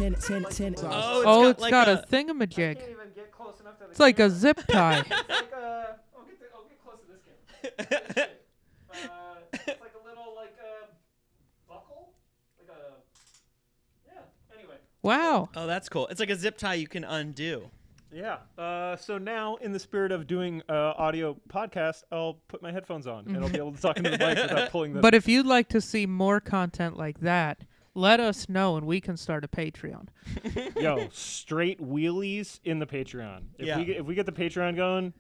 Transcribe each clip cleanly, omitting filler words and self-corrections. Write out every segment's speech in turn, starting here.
Oh, it's got a thingamajig. I can't even get close enough to the It's like a camera. zip tie. It's like I'll get close to this camera. It's like a little buckle, Anyway. Wow. Oh, that's cool. It's like a zip tie you can undo. Yeah. So now, in the spirit of doing audio podcast, I'll put my headphones on and I'll be able to talk into the mic without pulling the. But if you'd like to see more content like that, let us know and we can start a Patreon. Yo, straight wheelies in the Patreon. If we get the Patreon going,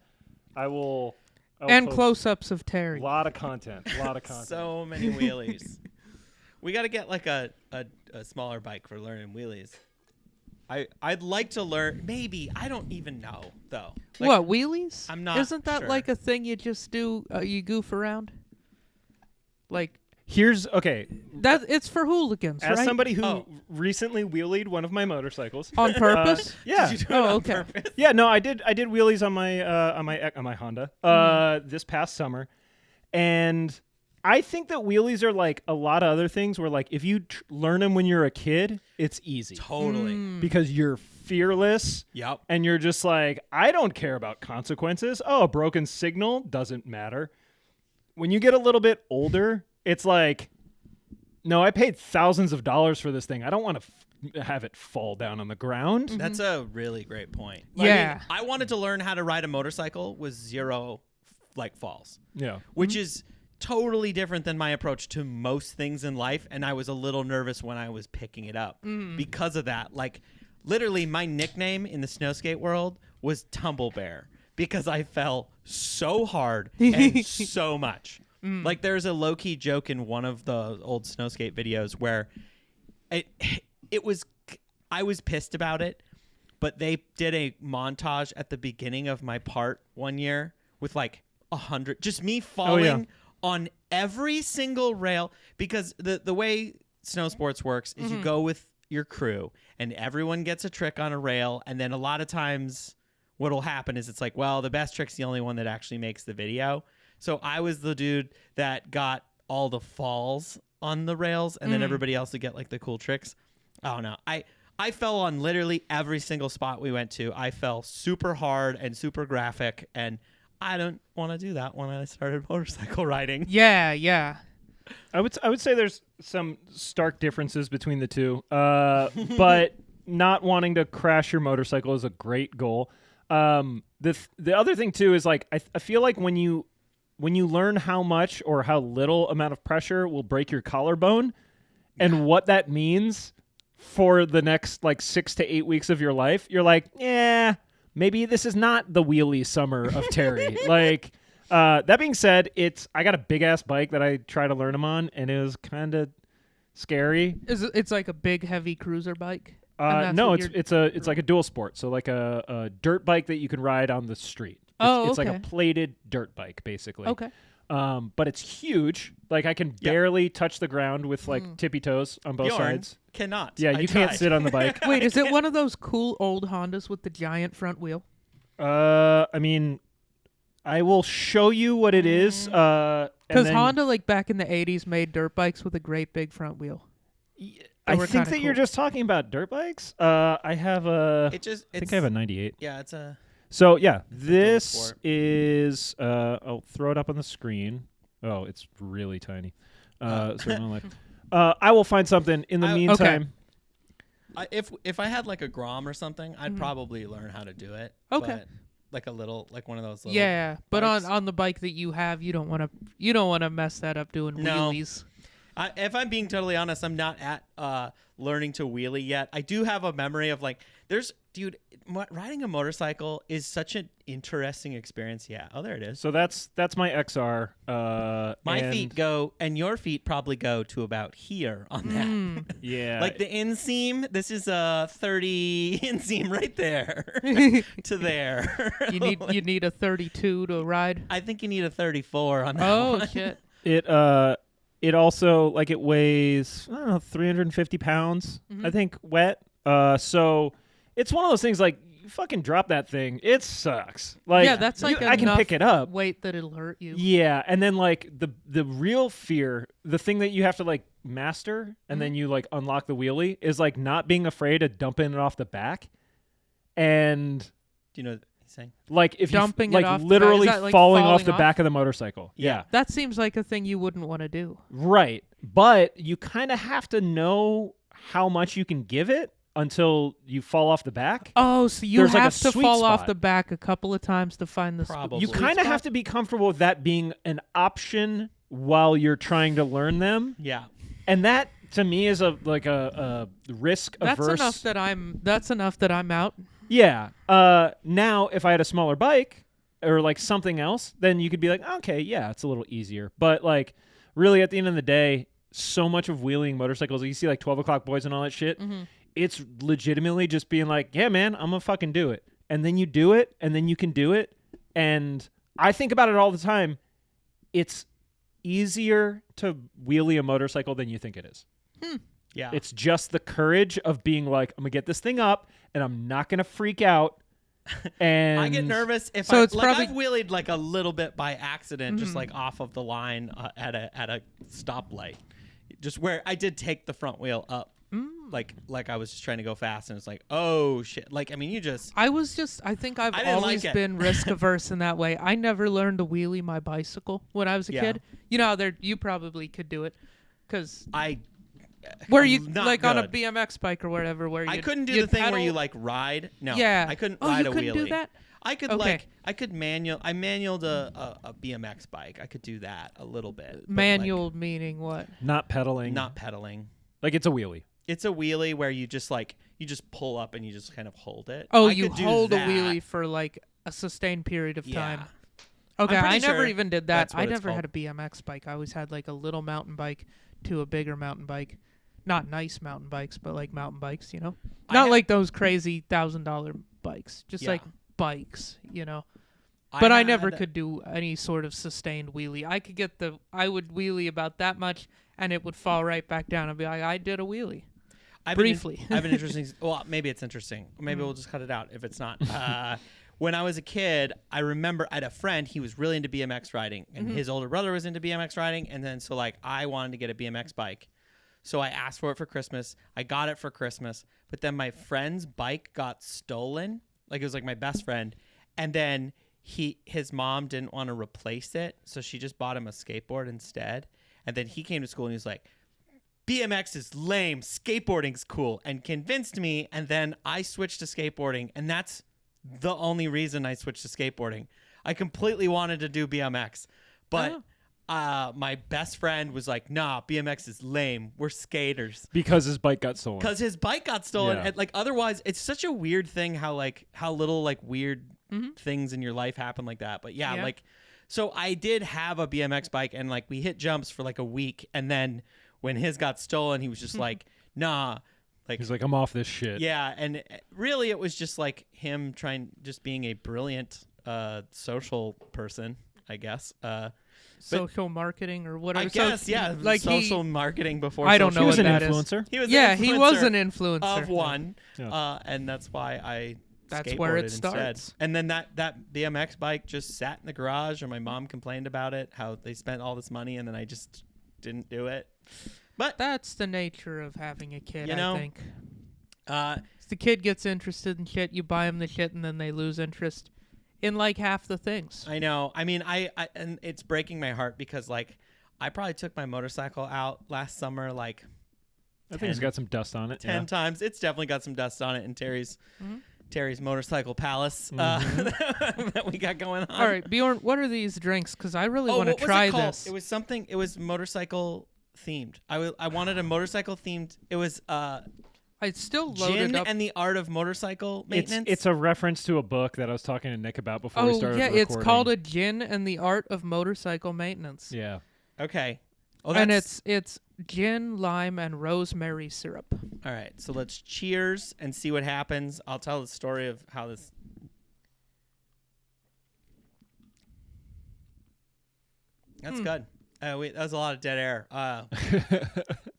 I will And post close-ups of Terry. a lot of content. So many wheelies. We got to get like a smaller bike for learning wheelies. I'd like to learn. Maybe I don't even know though. Like, what, wheelies? I'm not. Isn't that sure. like a thing you just do? You goof around. Like Okay. that. It's for hooligans, As right? somebody who recently wheelied one of my motorcycles On purpose. yeah. Did you do it on okay. purpose? Yeah, no, I did wheelies on my Honda this past summer, and I think that wheelies are like a lot of other things where like if you learn them when you're a kid, it's easy Totally. because you're fearless. Yep. And you're just like, I don't care about consequences. Oh, a broken signal doesn't matter. When you get a little bit older, it's like, no, I paid thousands of dollars for this thing. I don't want to have it fall down on the ground. That's a really great point. Yeah. I wanted to learn how to ride a motorcycle with zero falls. Yeah. Which is totally different than my approach to most things in life, and I was a little nervous when I was picking it up because of that. Like, literally, my nickname in the snow skate world was Tumble Bear because I fell so hard and so much. Like, there's a low-key joke in one of the old snow skate videos where it was I was pissed about it, but they did a montage at the beginning of my part one year with like 100, just me falling on every single rail, because the way snow sports works is you go with your crew and everyone gets a trick on a rail, and then a lot of times what'll happen is it's like, well, the best trick's the only one that actually makes the video. So I was the dude that got all the falls on the rails, and then everybody else would get like the cool tricks. I don't know. I fell on literally every single spot we went to. I fell super hard and super graphic, and I don't want to do that when I started motorcycle riding. Yeah. I would say there's some stark differences between the two, but not wanting to crash your motorcycle is a great goal. The other thing too is like I feel like when you learn how much or how little amount of pressure will break your collarbone, and what that means for the next like 6 to 8 weeks of your life, you're like, yeah, maybe this is not the wheelie summer of Terry. Like. That being said, I got a big ass bike that I try to learn them on, and it was kind of scary. It's like a big heavy cruiser bike. No, it's like a dual sport, so like a dirt bike that you can ride on the street. It's like a plated dirt bike, basically. Okay. But it's huge. Like I can barely touch the ground with like tippy toes on both Bjorn sides. Cannot. Yeah, you can't sit on the bike. Wait, is it one of those cool old Hondas with the giant front wheel? I mean, I will show you what it is. Because Honda, like back in the 80s, made dirt bikes with a great big front wheel. I think that you're just talking about dirt bikes. I have a. I think I have a 98. Yeah, it's a. So yeah, this is. I'll throw it up on the screen. Oh, it's really tiny. I will find something in the meantime. Okay. If I had like a Grom or something, I'd probably learn how to do it. Okay. But like one of those. Yeah, but bikes. on the bike that you have, you don't want to mess that up doing wheelies. If I'm being totally honest, I'm not at learning to wheelie yet. I do have a memory of like, riding a motorcycle is such an interesting experience. Yeah. Oh, there it is. So that's my XR. My feet go, and your feet probably go to about here on that. Yeah. Like the inseam, this is a 30 inseam right there to there. You need a 32 to ride. I think you need a 34 on that Oh one. shit. It also like it weighs 350 pounds. I think wet. So it's one of those things like you fucking drop that thing, it sucks. Like, yeah, that's like I can enough pick it up. weight that it'll hurt you. Yeah, and then like the real fear, the thing that you have to like master, and then you like unlock the wheelie is like not being afraid of dumping it off the back, and Do you know what he's saying? like if Dumping you it like off the back? literally Is that, like, falling falling off the off? back of the motorcycle. Yeah. That seems like a thing you wouldn't want to do. Right. But you kind of have to know how much you can give it until you fall off the back. Oh, so you There's, like, a have to sweet fall off spot. the back a couple of times to find the Probably. You kind of have to be comfortable with that being an option while you're trying to learn them. Yeah. And that to me is a risk averse. That's enough that I'm out. Yeah. Now if I had a smaller bike or like something else, then you could be like, okay, yeah, it's a little easier. But like really at the end of the day, so much of wheeling motorcycles, you see like 12 o'clock boys and all that shit. It's legitimately just being like, yeah, man, I'm gonna fucking do it. And then you do it, and then you can do it. And I think about it all the time. It's easier to wheelie a motorcycle than you think it is. Yeah. It's just the courage of being like, I'm gonna get this thing up, and I'm not gonna freak out. And I get nervous if So I it's probably- I've wheelied like a little bit by accident, just like off of the line at a stoplight, just where I did take the front wheel up, like I was just trying to go fast, and it's like, oh shit! Like I mean, I think I've I didn't always like it. been risk averse in that way. I never learned to wheelie my bicycle when I was a Yeah. kid. You know, you probably could do it, because I where you not like on a good. BMX bike or whatever, where I you couldn't do the thing where you like ride. No, Yeah. I couldn't Oh, ride you a couldn't wheelie. do that? I could Okay. I manualed a BMX bike. I could do that a little bit. but, like, manual meaning what? not pedaling. not pedaling. Like it's a wheelie. It's a wheelie where you just pull up and you just kind of hold it. Oh, I you could do hold that. a wheelie for like a sustained period of time. Yeah. Okay, I'm pretty I never sure even did that. that's what I it's never had a called. BMX bike. I always had like a little mountain bike to a bigger mountain bike. Not nice mountain bikes, but like mountain bikes, you know? Not like those crazy $1,000 bikes. Just Yeah. like bikes, you know? But I never had- could do any sort of sustained wheelie. I would wheelie about that much and it would fall right back down and be like, I did a wheelie. Briefly. I have an interesting. Well, maybe it's interesting. Maybe we'll just cut it out if it's not. When I was a kid, I remember I had a friend. He was really into BMX riding, and his older brother was into BMX riding. And then so like I wanted to get a BMX bike, so I asked for it for Christmas. I got it for Christmas, but then my friend's bike got stolen. Like it was like my best friend, and then his mom didn't want to replace it, so she just bought him a skateboard instead. And then he came to school and he was like, BMX is lame, skateboarding's cool, and convinced me, and then I switched to skateboarding, and that's the only reason I switched to skateboarding. I completely wanted to do BMX, but my best friend was like, nah, BMX is lame, we're skaters. Because his bike got stolen. Because his bike got stolen. Yeah. And like otherwise, it's such a weird thing how little like weird things in your life happen like that. But yeah, like so I did have a BMX bike, and like we hit jumps for like a week, and then when his got stolen, he was just like, nah. Like He's like, I'm off this shit. yeah, and really it was just like him just being a brilliant social person, I guess. Social marketing or whatever. I guess, yeah, like social marketing before I don't social know He was what an that is. influencer. He was He was an influencer. of one, Yeah. and that's why I That's where it skateboarded instead. starts. And then that BMX bike just sat in the garage, and my mom complained about it, how they spent all this money, and then I just didn't do it. But That's the nature of having a kid, You know, I think. The kid gets interested in shit, you buy them the shit, and then they lose interest in like half the things. I know. I mean, I and it's breaking my heart because like I probably took my motorcycle out last summer like I think it's got some dust on it. 10 times. It's definitely got some dust on it in Terry's motorcycle palace that we got going on. All right, Bjorn, what are these drinks? Because I really want what to was try it called? this. It was something. It was motorcycle themed. I wanted a motorcycle themed. It was I still loaded Gin up. and the Art of Motorcycle Maintenance. It's a reference to a book that I was talking to Nick about before we Oh started yeah, recording. it's called A Gin and the Art of Motorcycle Maintenance. Yeah. okay. Oh, And that's- it's gin, lime, and rosemary syrup. all right. So let's cheers and see what happens. I'll tell the story of how this. That's good. Wait, that was a lot of dead air.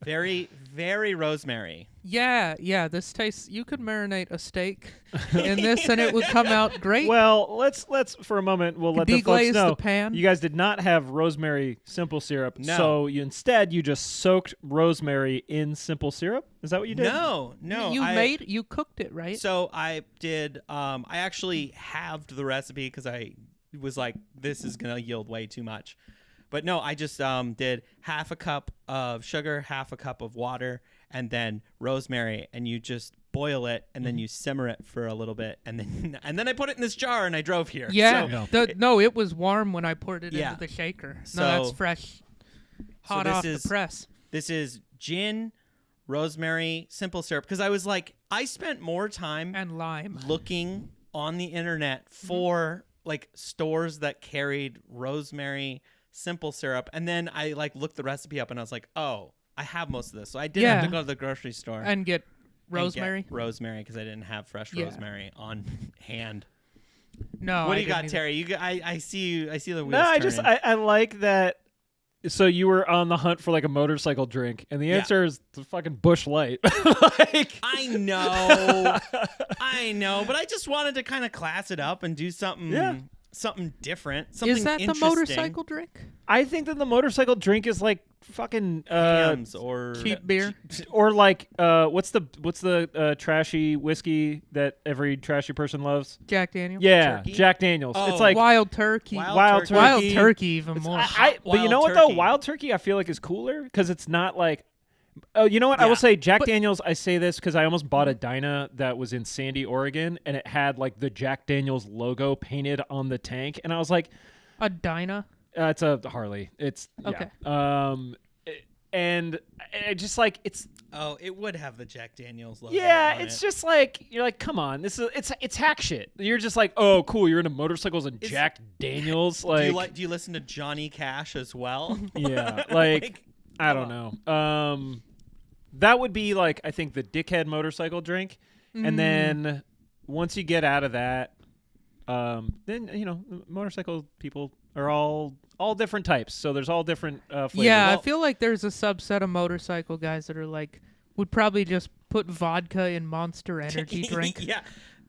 Very, very rosemary. Yeah. This tastes. You could marinate a steak in this, and it would come out great. Well, let's for a moment. We'll let the folks Deglaze know the pan. you guys did not have rosemary simple syrup. No. So you just soaked rosemary in simple syrup. Is that what you did? No. You cooked it, right? So I did. I actually halved the recipe because I was like, this is gonna yield way too much. But no, I just did half a cup of sugar, half a cup of water, and then rosemary, and you just boil it, and then you simmer it for a little bit, and then I put it in this jar, and I drove here. Yeah. So, it was warm when I poured it Yeah. into the shaker. So- No, that's fresh, hot off the press. This is gin, rosemary, simple syrup. Because I was like, I spent more time And lime. looking on the internet for like stores that carried rosemary simple syrup, and then I like looked the recipe up, and I was like, oh, I have most of this, so I didn't have to go to the grocery store And get rosemary. rosemary because I didn't have fresh rosemary on hand. No. What I do you got, didn't Terry? I see you. I see the wheels. No, I like that. So you were on the hunt for like a motorcycle drink, and the answer is the fucking Busch Light. Like, I know, but I just wanted to kind of class it up and do something, something different, something Is that the interesting. motorcycle drink? I think that the motorcycle drink is like fucking Hams or Cheap beer. or like what's the trashy whiskey that every trashy person loves? Jack Daniels. Yeah, Turkey? Jack Daniels. Oh. It's like Wild Turkey. Wild Turkey. Wild Turkey even more. but you know what Turkey. though? Wild Turkey I feel like is cooler because it's not like. Oh, you know what? I will Yeah. say Jack But- Daniels. I say this because I almost bought a Dyna that was in Sandy, Oregon, and it had like the Jack Daniels logo painted on the tank, and I was like, A Dyna. it's a Harley. It's Okay. Yeah. And it just like it's Oh, it would have the Jack Daniels logo. yeah, on it's it. just like you're like, come on, this is it's hack shit. You're just like, oh, cool, you're into motorcycles and Jack Daniels. Like, Do you listen to Johnny Cash as well? yeah, like I don't know. That would be like I think the dickhead motorcycle drink, and then once you get out of that, then you know motorcycle people are all different types. So there's all different flavors. Yeah, Well- I feel like there's a subset of motorcycle guys that are like would probably just put vodka in Monster Energy drink. Yeah.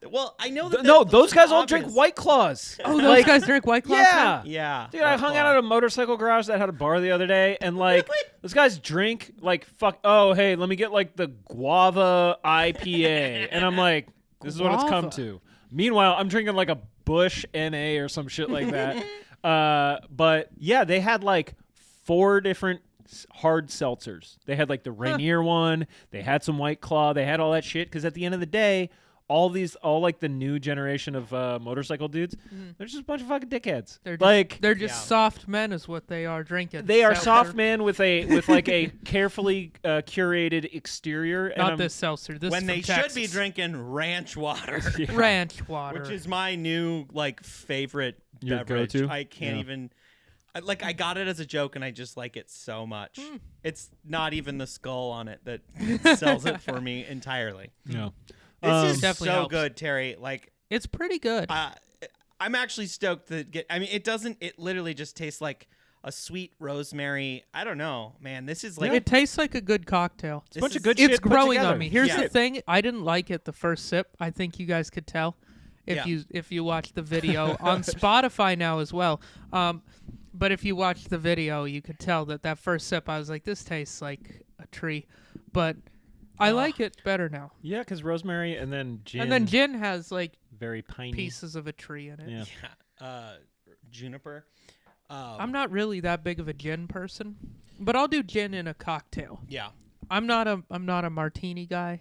Well, I know that. No, that- those guys all obvious. drink White Claws. Oh, those guys drink White Claws now? Yeah. Yeah. Dude, I hung out at a motorcycle garage that had a bar the other day, and like those guys drink like fuck. Oh, hey, let me get like the guava IPA, and I'm like, this is what it's come Guava. to. Meanwhile, I'm drinking like a Busch NA or some shit like that. But yeah, they had like 4 different hard seltzers. They had like the Rainier one. They had some White Claw. They had all that shit because at the end of the day, all like the new generation of motorcycle dudes, they're just a bunch of fucking dickheads. They're just Yeah. soft men is what they are drinking. They are Seltzer. soft men with like a carefully curated exterior. And Not this seltzer. This when is they from should be Texas. drinking ranch water, ranch water. which is my new like favorite Your beverage. go-to? I can't Yeah. even. I got it as a joke, and I just like it so much. It's not even the skull on it that sells it for me entirely. Yeah. This is Definitely so helps. good, Terry. Like, It's pretty good. I'm actually stoked to get. I mean, it doesn't. It literally just tastes like a sweet rosemary. I don't know, man. This is like it tastes like a good cocktail. this bunch of is- good It's shit put growing together. on me. Here's Yeah. the thing: I didn't like it the first sip. I think you guys could tell if Yeah. you watch the video on Spotify now as well. But if you watch the video, you could tell that first sip, I was like, this tastes like a tree. But I like it better now. Yeah, because rosemary and then gin. And then gin has like very piney. pieces of a tree in it. Yeah. juniper. I'm not really that big of a gin person, but I'll do gin in a cocktail. Yeah. I'm not a martini guy.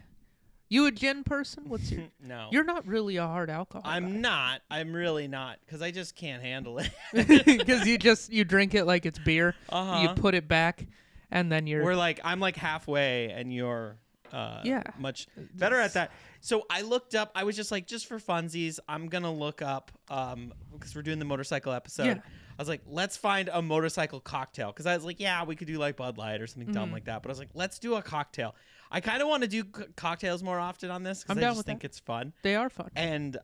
You a gin person? What's your? No. You're not really a hard alcohol. I'm not. I'm really not, because I just can't handle it. Because you drink it like it's beer. Uh-huh. You put it back, and then you're. I'm like halfway, and you're Yeah. much better at that. So I looked up. I was just like, just for funsies, I'm gonna look up because we're doing the motorcycle episode. Yeah. I was like, let's find a motorcycle cocktail, because I was like, yeah, we could do like Bud Light or something dumb like that. But I was like, let's do a cocktail. I kind of want to do cocktails more often on this I'm because I down just with think that. it's fun. They are fun. And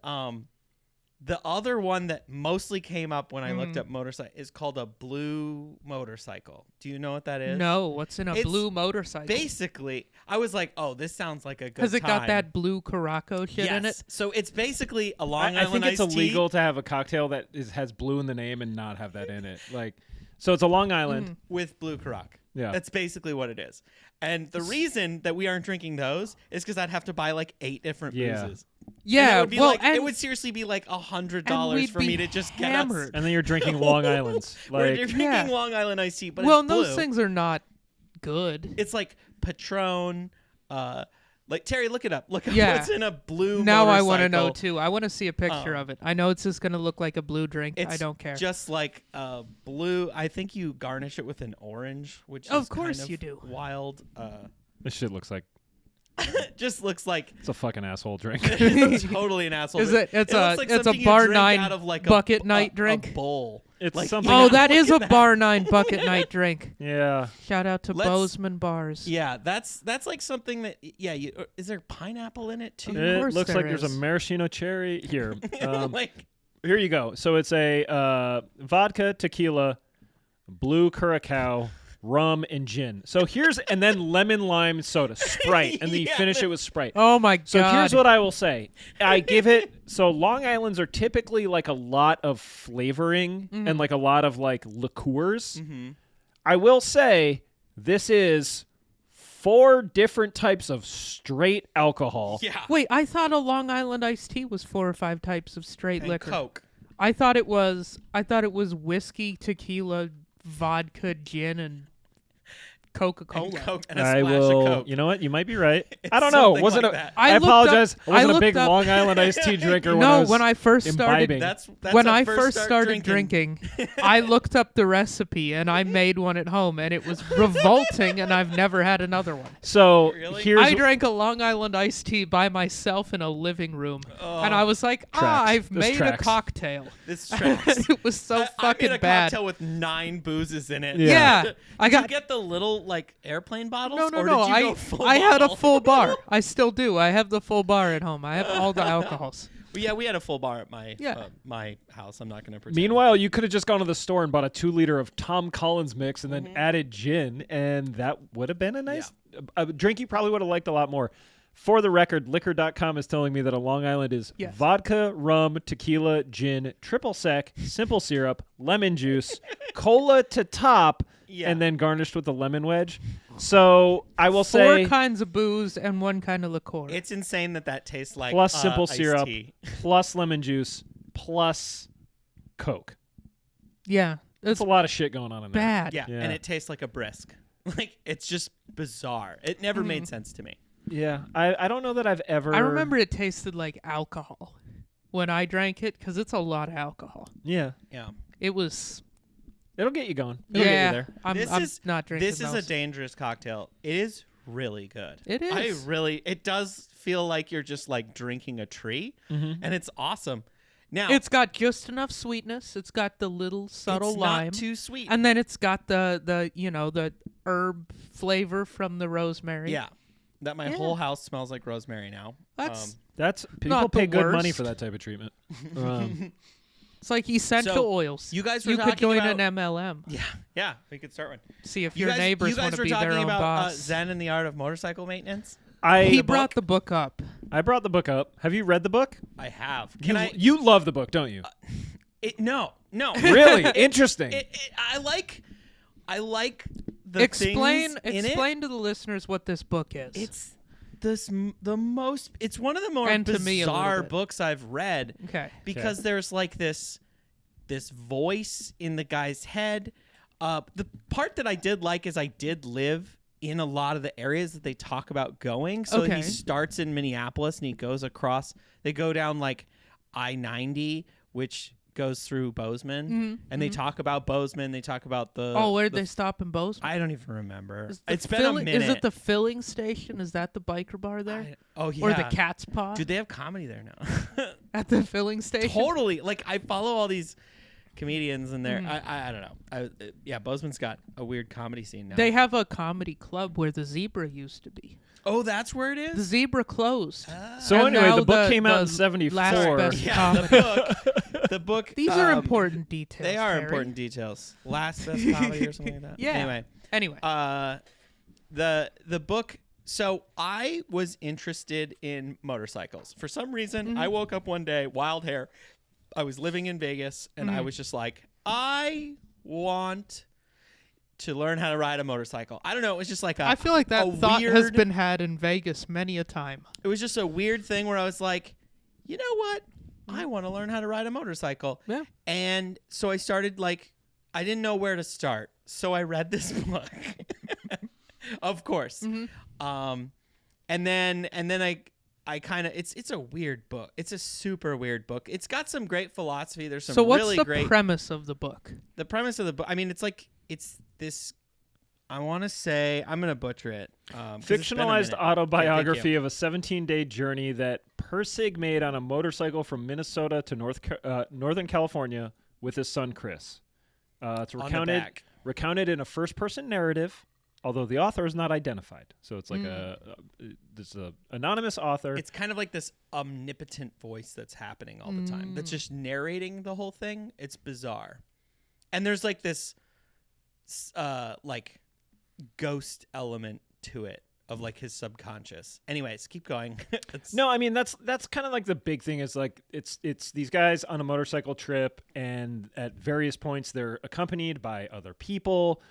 The other one that mostly came up when I looked up motorcycle is called a blue motorcycle. Do you know what that is? No, what's in a It's blue motorcycle? Basically, I was like, oh, this sounds like a good time. Because it got that blue Caraco shit in it? So it's basically a Long I Island think it's iced illegal tea to have a cocktail that has blue in the name and not have that in it. Like, so it's a Long Island. with blue Ciroc. Yeah. That's basically what it is. And the reason that we aren't drinking those is because I'd have to buy like 8 different Yeah. boozes. Yeah, And it would be well, like, and it would seriously be like and $100 we'd for be me to just get us. hammered. And then you're drinking Long Islands. We're Like, drinking Yeah. Long Island iced tea, but well, it's and blue. those things are not good. It's like Patron. Like Terry, look it up. Look up Yeah. what's in a blue. Now I want to know too. I want to see a picture of it. I know it's just going to look like a blue drink. It's I don't care. Just like blue. I think you garnish it with an orange, which Of is course kind of you do. Wild. this shit looks like Just looks like it's a fucking asshole drink. it's totally an asshole. Is drink. it? It's looks like it's a something you bar drink 9 out of like bucket a, night a drink. bowl. It's Like, something. Oh, Look that is a at that. bar 9 bucket night drink. Yeah. Shout out to Let's- Bozeman Bars. Yeah, that's like something that is there pineapple in it too? It course looks there like there's a is. maraschino cherry here. Like Here you go. So it's a vodka, tequila, blue curacao, rum, and gin. So and then lemon lime soda, Sprite, and then you Yeah, finish it with Sprite. Oh my god. So here's what I will say. I give it, so Long Islands are typically like a lot of flavoring and like a lot of like liqueurs. I will say this is 4 different types of straight alcohol. yeah. Wait, I thought a Long Island iced tea was 4 or 5 types of straight And liquor. Coke. I thought it was whiskey, tequila, vodka, gin, and Coca-Cola. And Coke and a I splash will. of Coke. You know what? You might be right. It's I don't know. something Wasn't like a, that. I looked apologize. up- I wasn't I a big looked up- Long Island iced tea drinker. No, when when I first started, imbibing. That's when a I first start started drinking, I looked up the recipe and I made one at home, and it was revolting, and I've never had another one. So Really? here's I drank a Long Island iced tea by myself in a living room, and I was like, Tracks. I've This made tracks. a cocktail. This tracks. It was so I fucking made a bad. cocktail with 9 boozes in it. Yeah. Yeah, I got you get the little like airplane bottles. no. Or did you I go full had a bottle? full bar. I still do. I have the full bar at home. I have all the alcohols. Well, yeah, we had a full bar at my Yeah. my house. I'm not going to pretend. Meanwhile, you could have just gone to the store and bought a 2-liter of Tom Collins mix and then added gin, and that would have been a nice a drink you probably would have liked a lot more. For the record, liquor.com is telling me that a Long Island is Yes. vodka, rum, tequila, gin, triple sec, simple syrup, lemon juice, cola to top, Yeah. and then garnished with a lemon wedge. So I will 4 say kinds of booze and 1 kind of liqueur. It's insane that tastes like plus simple iced syrup, tea. plus lemon juice, plus Coke. yeah, That's it's a lot of shit going on in there. bad. Yeah, Yeah. and it tastes like a brisk. Like it's just bizarre. It never made sense to me. Yeah, I don't know that I've ever. I remember it tasted like alcohol when I drank it because it's a lot of alcohol. Yeah, Yeah. It was. it'll get you going. It'll get you Yeah, there. I'm This not drinking This is those. a dangerous cocktail. It is really good. It is. It does feel like you're just like drinking a tree, and it's awesome. Now It's got just enough sweetness. It's got the little subtle it's lime, not too sweet. and then it's got the herb flavor from the rosemary. yeah, that my Yeah. whole house smells like rosemary now. That's That's people Not the pay good money worst. for that type of treatment. it's like essential So, oils. you guys were you could talking join about- an MLM. yeah, we could start one. See if You your guys, neighbors you want guys to were be their talking own about boss. Zen and the Art of Motorcycle Maintenance. He the brought book? the book up. I brought the book up. Have you read the book? I have. You, Can I? you love the book, don't you? No. Really interesting. I like the Explain things in to the listeners what this book is. It's it's one of the more And to me a little bizarre bit. books I've read okay. because there's like this voice in the guy's head. The part that I did like is I did live in a lot of the areas that they talk about going. So Okay. he starts in Minneapolis and he goes across. They go down like I-90, which goes through Bozeman, and they talk about Bozeman. They talk about the. Oh, where did the they stop in Bozeman? I don't even remember. Is the It's been a minute. Is it the filling station? Is that the biker bar there? Oh yeah. Or the Cat's Paw? Dude, they have comedy there now. At the filling station? Totally. Like I follow all these comedians in there. I don't know. Yeah, Bozeman's got a weird comedy scene now. They have a comedy club where the Zebra used to be. Oh, that's where it is? The Zebra closed. So And anyway, now the book came out in the 74. last best Yeah, comedy. the book. These are important details. They are Harry. important details. Last best comedy or something like that. Yeah. Anyway. The book. So I was interested in motorcycles. For some reason, I woke up one day, wild hair. I was living in Vegas, and I was just like, I want to learn how to ride a motorcycle. I don't know. It was just like I feel like that thought has weird, been had in Vegas many a time. It was just a weird thing where I was like, you know what? I want to learn how to ride a motorcycle. Yeah. And so I started I didn't know where to start. So I read this book. Of course. And then I kind of it's a weird book. It's a super weird book. It's got some great philosophy. There's some So what's really the great premise of the book? The premise of the book. I mean, it's this. I want to say I'm gonna butcher it. Fictionalized Okay, autobiography of a 17-day journey that Persig made on a motorcycle from Minnesota to Northern California with his son Chris. It's recounted in a first-person narrative, although the author is not identified. So it's like this anonymous author. It's kind of like this omnipotent voice that's happening all the time. That's just narrating the whole thing. It's bizarre, and there's like this, ghost element to it of like his subconscious. Anyways, keep going. No, I mean that's kind of like the big thing is like it's these guys on a motorcycle trip, and at various points they're accompanied by other people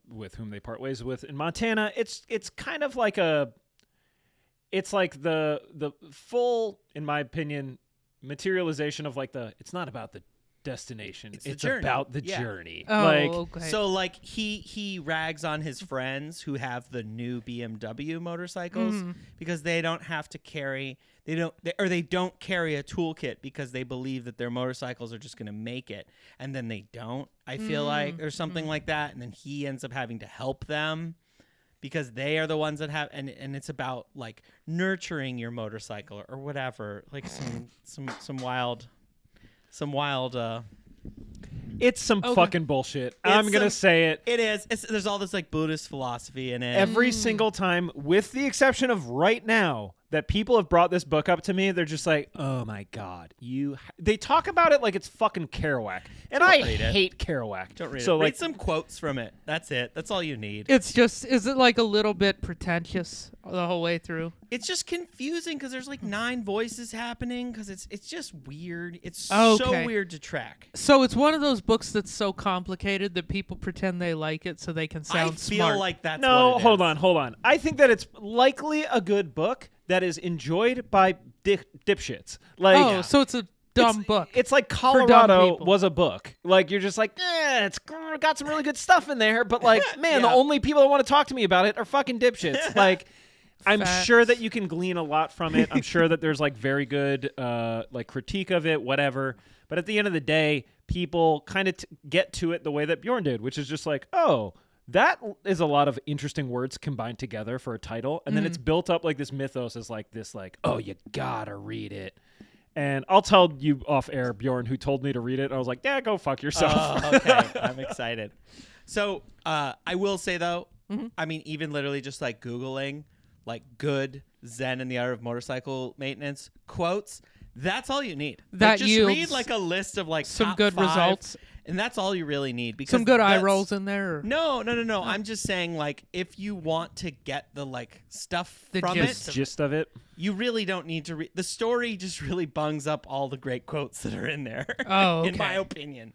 with whom they part ways with in Montana. It's kind of like it's like the full, in my opinion, materialization of like it's not about the destination. It's about the journey. Oh, okay. So like he rags on his friends who have the new BMW motorcycles because they don't have to carry they don't carry a toolkit because they believe that their motorcycles are just going to make it, and then they don't. I feel like or something like that, and then he ends up having to help them because they are the ones that have and it's about like nurturing your motorcycle or whatever, like some wild it's some fucking bullshit. I'm gonna say it. It is. There's all this like Buddhist philosophy in it. Every single time, with the exception of right now, that people have brought this book up to me, they're just like, "Oh my god, They talk about it like it's fucking Kerouac, and I hate Kerouac. Don't read so it. Read some quotes from it. That's it. That's all you need. It's just, is it like a little bit pretentious the whole way through? It's just confusing because there's like 9 voices happening because it's just weird. It's Okay. so weird to track. So it's one of those books that's so complicated that people pretend they like it so they can sound I feel smart. like that's No, what it hold is. on. I think that it's likely a good book that is enjoyed by dipshits. Like, so it's a dumb book. It's like dumb Colorado people. was a book. Like, you're just like, it's got some really good stuff in there, but like, man, Yeah. the only people that want to talk to me about it are fucking dipshits. Like, I'm Facts. sure that you can glean a lot from it. I'm sure that there's like very good like critique of it, whatever. But at the end of the day, people kind of get to it the way that Bjorn did, which is just like, oh, that is a lot of interesting words combined together for a title. And then it's built up like this mythos as like this, like, oh, you gotta read it. And I'll tell you off air, Bjorn, who told me to read it. I was like, yeah, go fuck yourself. Oh, okay. I'm excited. So I will say, though, I mean, even literally just like Googling like good Zen and the Art of Motorcycle Maintenance quotes, that's all you need. That like, just yields read like a list of like some top good 5, results. and that's all you really need. Because Some good eye that's- rolls in there. Or? No. I'm just saying, like, if you want to get the like stuff The from gist it, Gist of it. you really don't need to read. The story just really bungs up all the great quotes that are in there. Oh, in my okay. opinion,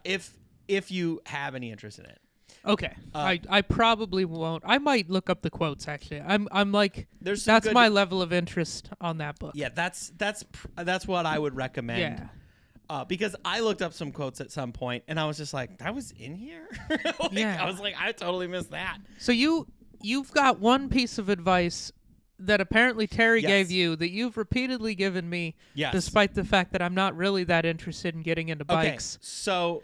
if you have any interest in it. Okay, I probably won't. I might look up the quotes. Actually, I'm like, There's some that's good- my level of interest on that book. Yeah, that's what I would recommend. Yeah. Because I looked up some quotes at some point, and I was just like, that was in here? Yeah. I was like, I totally missed that. So you've got one piece of advice that apparently Terry Yes. gave you that you've repeatedly given me, Yes. despite the fact that I'm not really that interested in getting into bikes. Okay, so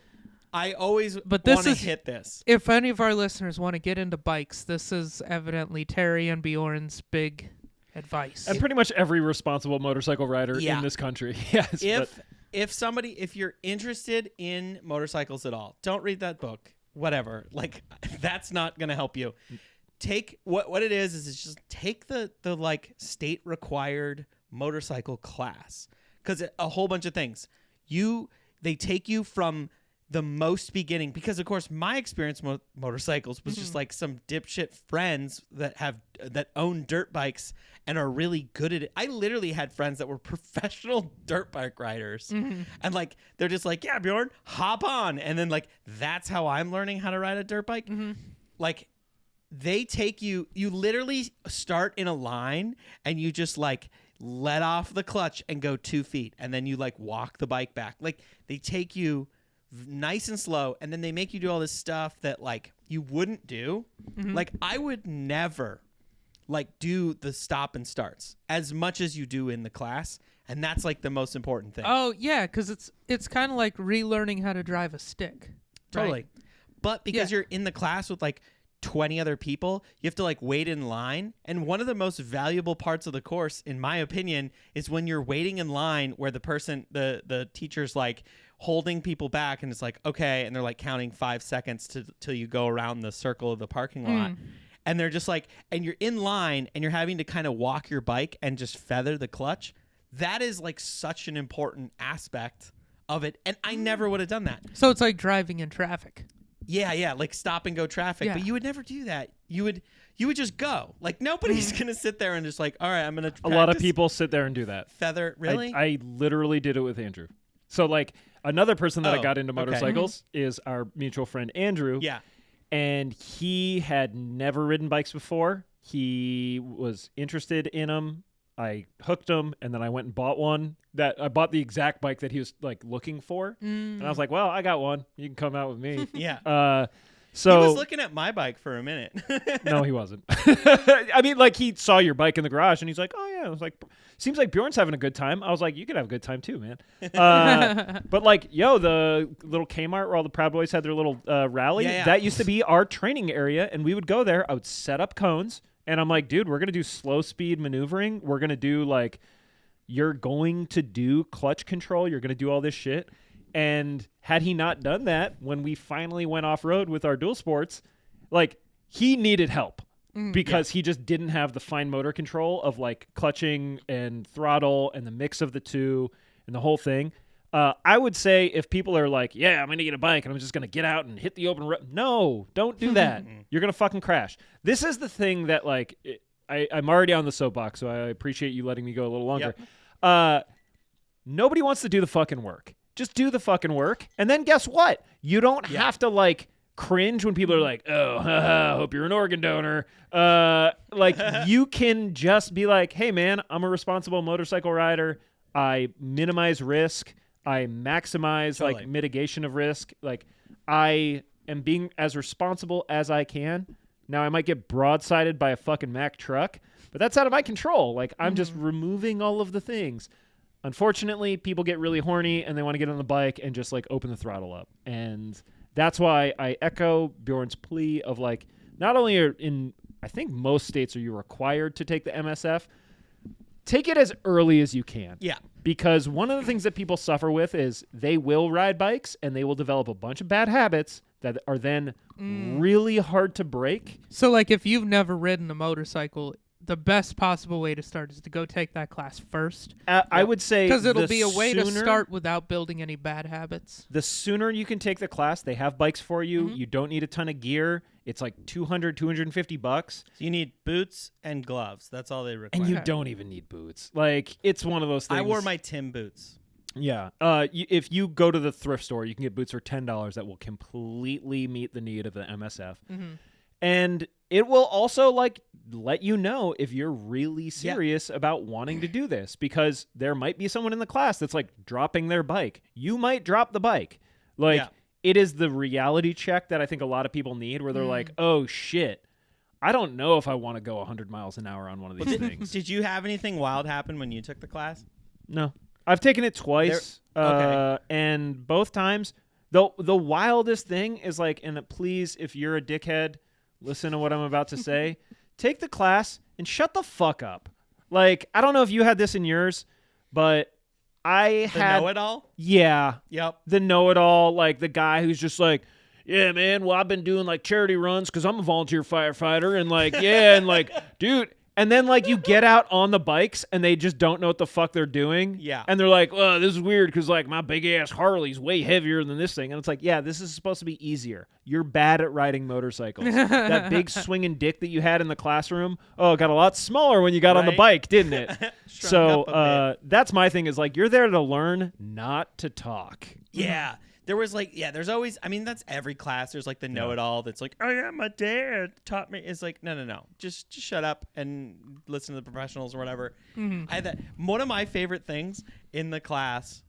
I always But this want to is- hit this. If any of our listeners want to get into bikes, this is evidently Terry and Bjorn's big advice. And pretty much every responsible motorcycle rider Yeah. in this country. Yes. if you're interested in motorcycles at all, don't read that book. Whatever. Like, that's not going to help you. Take what it is it's just take the like state required motorcycle class, because a whole bunch of things they take you from the most beginning, because of course my experience with motorcycles was just like some dipshit friends that own dirt bikes and are really good at it. I literally had friends that were professional dirt bike riders, and like they're just like, yeah, Bjorn, hop on, and then like that's how I'm learning how to ride a dirt bike. Like, they take you literally start in a line and you just like let off the clutch and go 2 feet, and then you like walk the bike back. Like, they take you nice and slow, and then they make you do all this stuff that like you wouldn't do. Like, I would never like do the stop and starts as much as you do in the class, and that's like the most important thing. Oh yeah, because it's kind of like relearning how to drive a stick. Totally. Right? But because you're in the class with like 20 other people, you have to like wait in line. And one of the most valuable parts of the course, in my opinion, is when you're waiting in line where the teacher's like holding people back, and it's like, okay, and they're like counting 5 seconds till you go around the circle of the parking lot. And they're just like, and you're in line and you're having to kind of walk your bike and just feather the clutch. That is like such an important aspect of it. And I never would have done that. So it's like driving in traffic. Yeah, like stop and go traffic. Yeah. But you would never do that. You would just go. Like, nobody's going to sit there and just like, all right, I'm going to A lot of people sit there and do that. feather. Really? I literally did it with Andrew. So like another person that I got into motorcycles is our mutual friend Andrew. Yeah. And he had never ridden bikes before. He was interested in them. I hooked him, and then I went and bought one. I bought the exact bike that he was like looking for, and I was like, "Well, I got one. You can come out with me." Yeah. So he was looking at my bike for a minute. no, he wasn't. I mean, like, he saw your bike in the garage, and he's like, "Oh yeah." I was like, "Seems like Bjorn's having a good time." I was like, "You could have a good time too, man." But like, the little Kmart where all the Proud Boys had their little rally, that used to be our training area, and we would go there. I would set up cones. And I'm like, dude, we're going to do slow speed maneuvering. We're going to do like, you're going to do clutch control. You're going to do all this shit. And had he not done that, when we finally went off road with our dual sports, like, he needed help because he just didn't have the fine motor control of like clutching and throttle and the mix of the two and the whole thing. I would say if people are like, yeah, I'm going to get a bike and I'm just going to get out and hit the open road. No, don't do that. You're going to fucking crash. This is the thing that like, I'm already on the soapbox, so I appreciate you letting me go a little longer. Yep. Nobody wants to do the fucking work. Just do the fucking work. And then guess what? You don't have to like cringe when people are like, oh, hope you're an organ donor. Like, you can just be like, hey man, I'm a responsible motorcycle rider. I minimize risk. I maximize like mitigation of risk. Like, I am being as responsible as I can. Now I might get broadsided by a fucking Mack truck, but that's out of my control. Like, I'm just removing all of the things. Unfortunately, people get really horny and they want to get on the bike and just like open the throttle up. And that's why I echo Bjorn's plea of like, not only are I think most states are you required to take the MSF, take it as early as you can. Yeah. Because one of the things that people suffer with is they will ride bikes and they will develop a bunch of bad habits that are then really hard to break. So, like, if you've never ridden a motorcycle, the best possible way to start is to go take that class first. I would say because it'll be a way to start without building any bad habits. The sooner you can take the class, they have bikes for you. You don't need a ton of gear. It's like $250. So you need boots and gloves. That's all they require. And you don't even need boots. Like, it's one of those things. I wore my Tim boots. Yeah. If you go to the thrift store, you can get boots for $10 that will completely meet the need of the MSF. And it will also like let you know if you're really serious about wanting to do this, because there might be someone in the class that's like dropping their bike. You might drop the bike. Like, it is the reality check that I think a lot of people need, where they're like, oh shit, I don't know if I want to go 100 miles an hour on one of these things. Did you have anything wild happen when you took the class? No. I've taken it twice. And both times, the wildest thing is like, and please, if you're a dickhead, listen to what I'm about to say. Take the class and shut the fuck up. Like, I don't know if you had this in yours, but I The had know-it-all? yeah, Yep. the know-it-all, like the guy who's just like, yeah, man, well, I've been doing like charity runs because I'm a volunteer firefighter, and like, yeah, and like, dude, and then like you get out on the bikes and they just don't know what the fuck they're doing. Yeah. And they're like, oh, this is weird because like my big ass Harley's way heavier than this thing. And it's like, yeah, this is supposed to be easier. You're bad at riding motorcycles. That big swinging dick that you had in the classroom, it got a lot smaller when you got on the Right. bike, didn't it? Shrunk up a That's my thing is like, you're there to learn, not to talk. Yeah. There was like, there's always, I mean, that's every class. There's like the know-it-all that's like, oh yeah, my dad taught me. It's like, no. Just shut up and listen to the professionals or whatever. I had that. One of my favorite things in the class,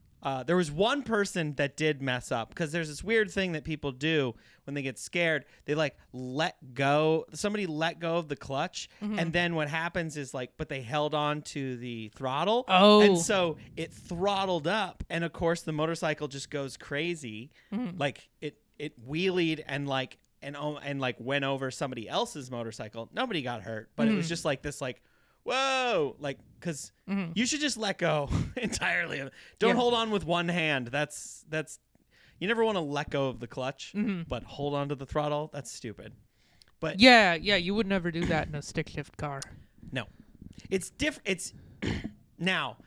there was one person that did mess up because there's this weird thing that people do when they get scared. They like somebody let go of the clutch. And then what happens is like, but they held on to the throttle. Oh. And so it throttled up. And of course the motorcycle just goes crazy. Like it wheelied and like went over somebody else's motorcycle. Nobody got hurt, but it was just like this, like, whoa, like, because you should just let go entirely. Don't hold on with one hand. That's you never want to let go of the clutch, but hold on to the throttle. That's stupid. But Yeah, you would never do that in a stick shift car. no, it's different. It's now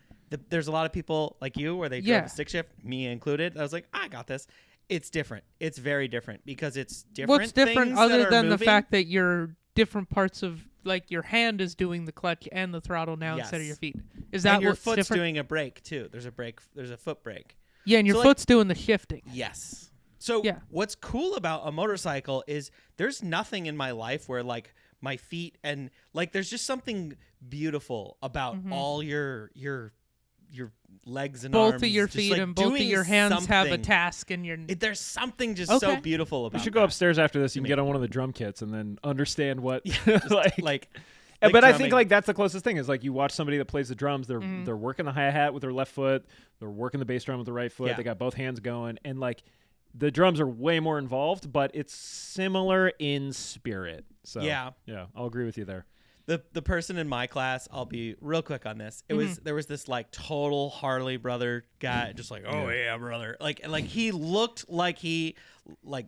there's a lot of people like you where they drive a stick shift, me included. I was like, I got this. It's different. It's very different because it's different. What's different things other that are than the moving. fact that your different parts of, like, your hand is doing the clutch and the throttle now instead of Yes. your feet? Is that and your what's foot's different? doing a brake too. There's a brake. There's a foot brake. Yeah, and your So, like- foot's doing the shifting. Yes. So Yeah. what's cool about a motorcycle is there's nothing in my life where like my feet and like there's just something beautiful about all your legs and Both arms. of your just, feet like, and both of doing your hands have a something. task, and your There's something just so Okay. beautiful about We should go that. upstairs after this. You can get on one of the drum kits and then understand what like but I think drumming. like that's the closest thing is like you watch somebody that plays the drums. They're working the hi-hat with their left foot. They're working the bass drum with the right foot. Yeah. They got both hands going, and like the drums are way more involved, but it's similar in spirit. So Yeah. I'll agree with you there. The person in my class, I'll be real quick on this. There was this like total Harley brother guy, just like, oh yeah, brother. Like he looked like he like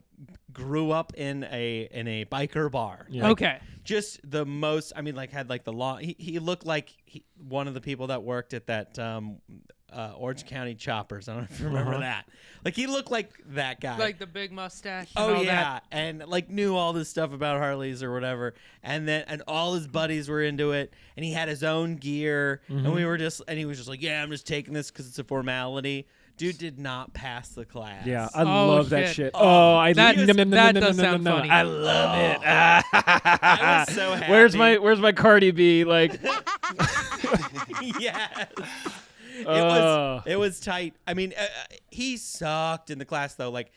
grew up in a biker bar. Yeah. Okay. Just the most, I mean, like had like the long, he looked like one of the people that worked at that Orange County Choppers. I don't know if you remember that. Like he looked like that guy. Like the big mustache. And Oh all yeah, that. and like knew all this stuff about Harleys or whatever, and all his buddies were into it, and he had his own gear, and he was just like, yeah, I'm just taking this because it's a formality. Dude did not pass the class. Yeah, I Oh, love that shit. shit. Oh, I That- no, no, no, no, that no, does no, no, sound no. funny. I love it. I was so happy. Where's my Cardi B? Like, Yes. Oh. It was tight. I mean, he sucked in the class though. Like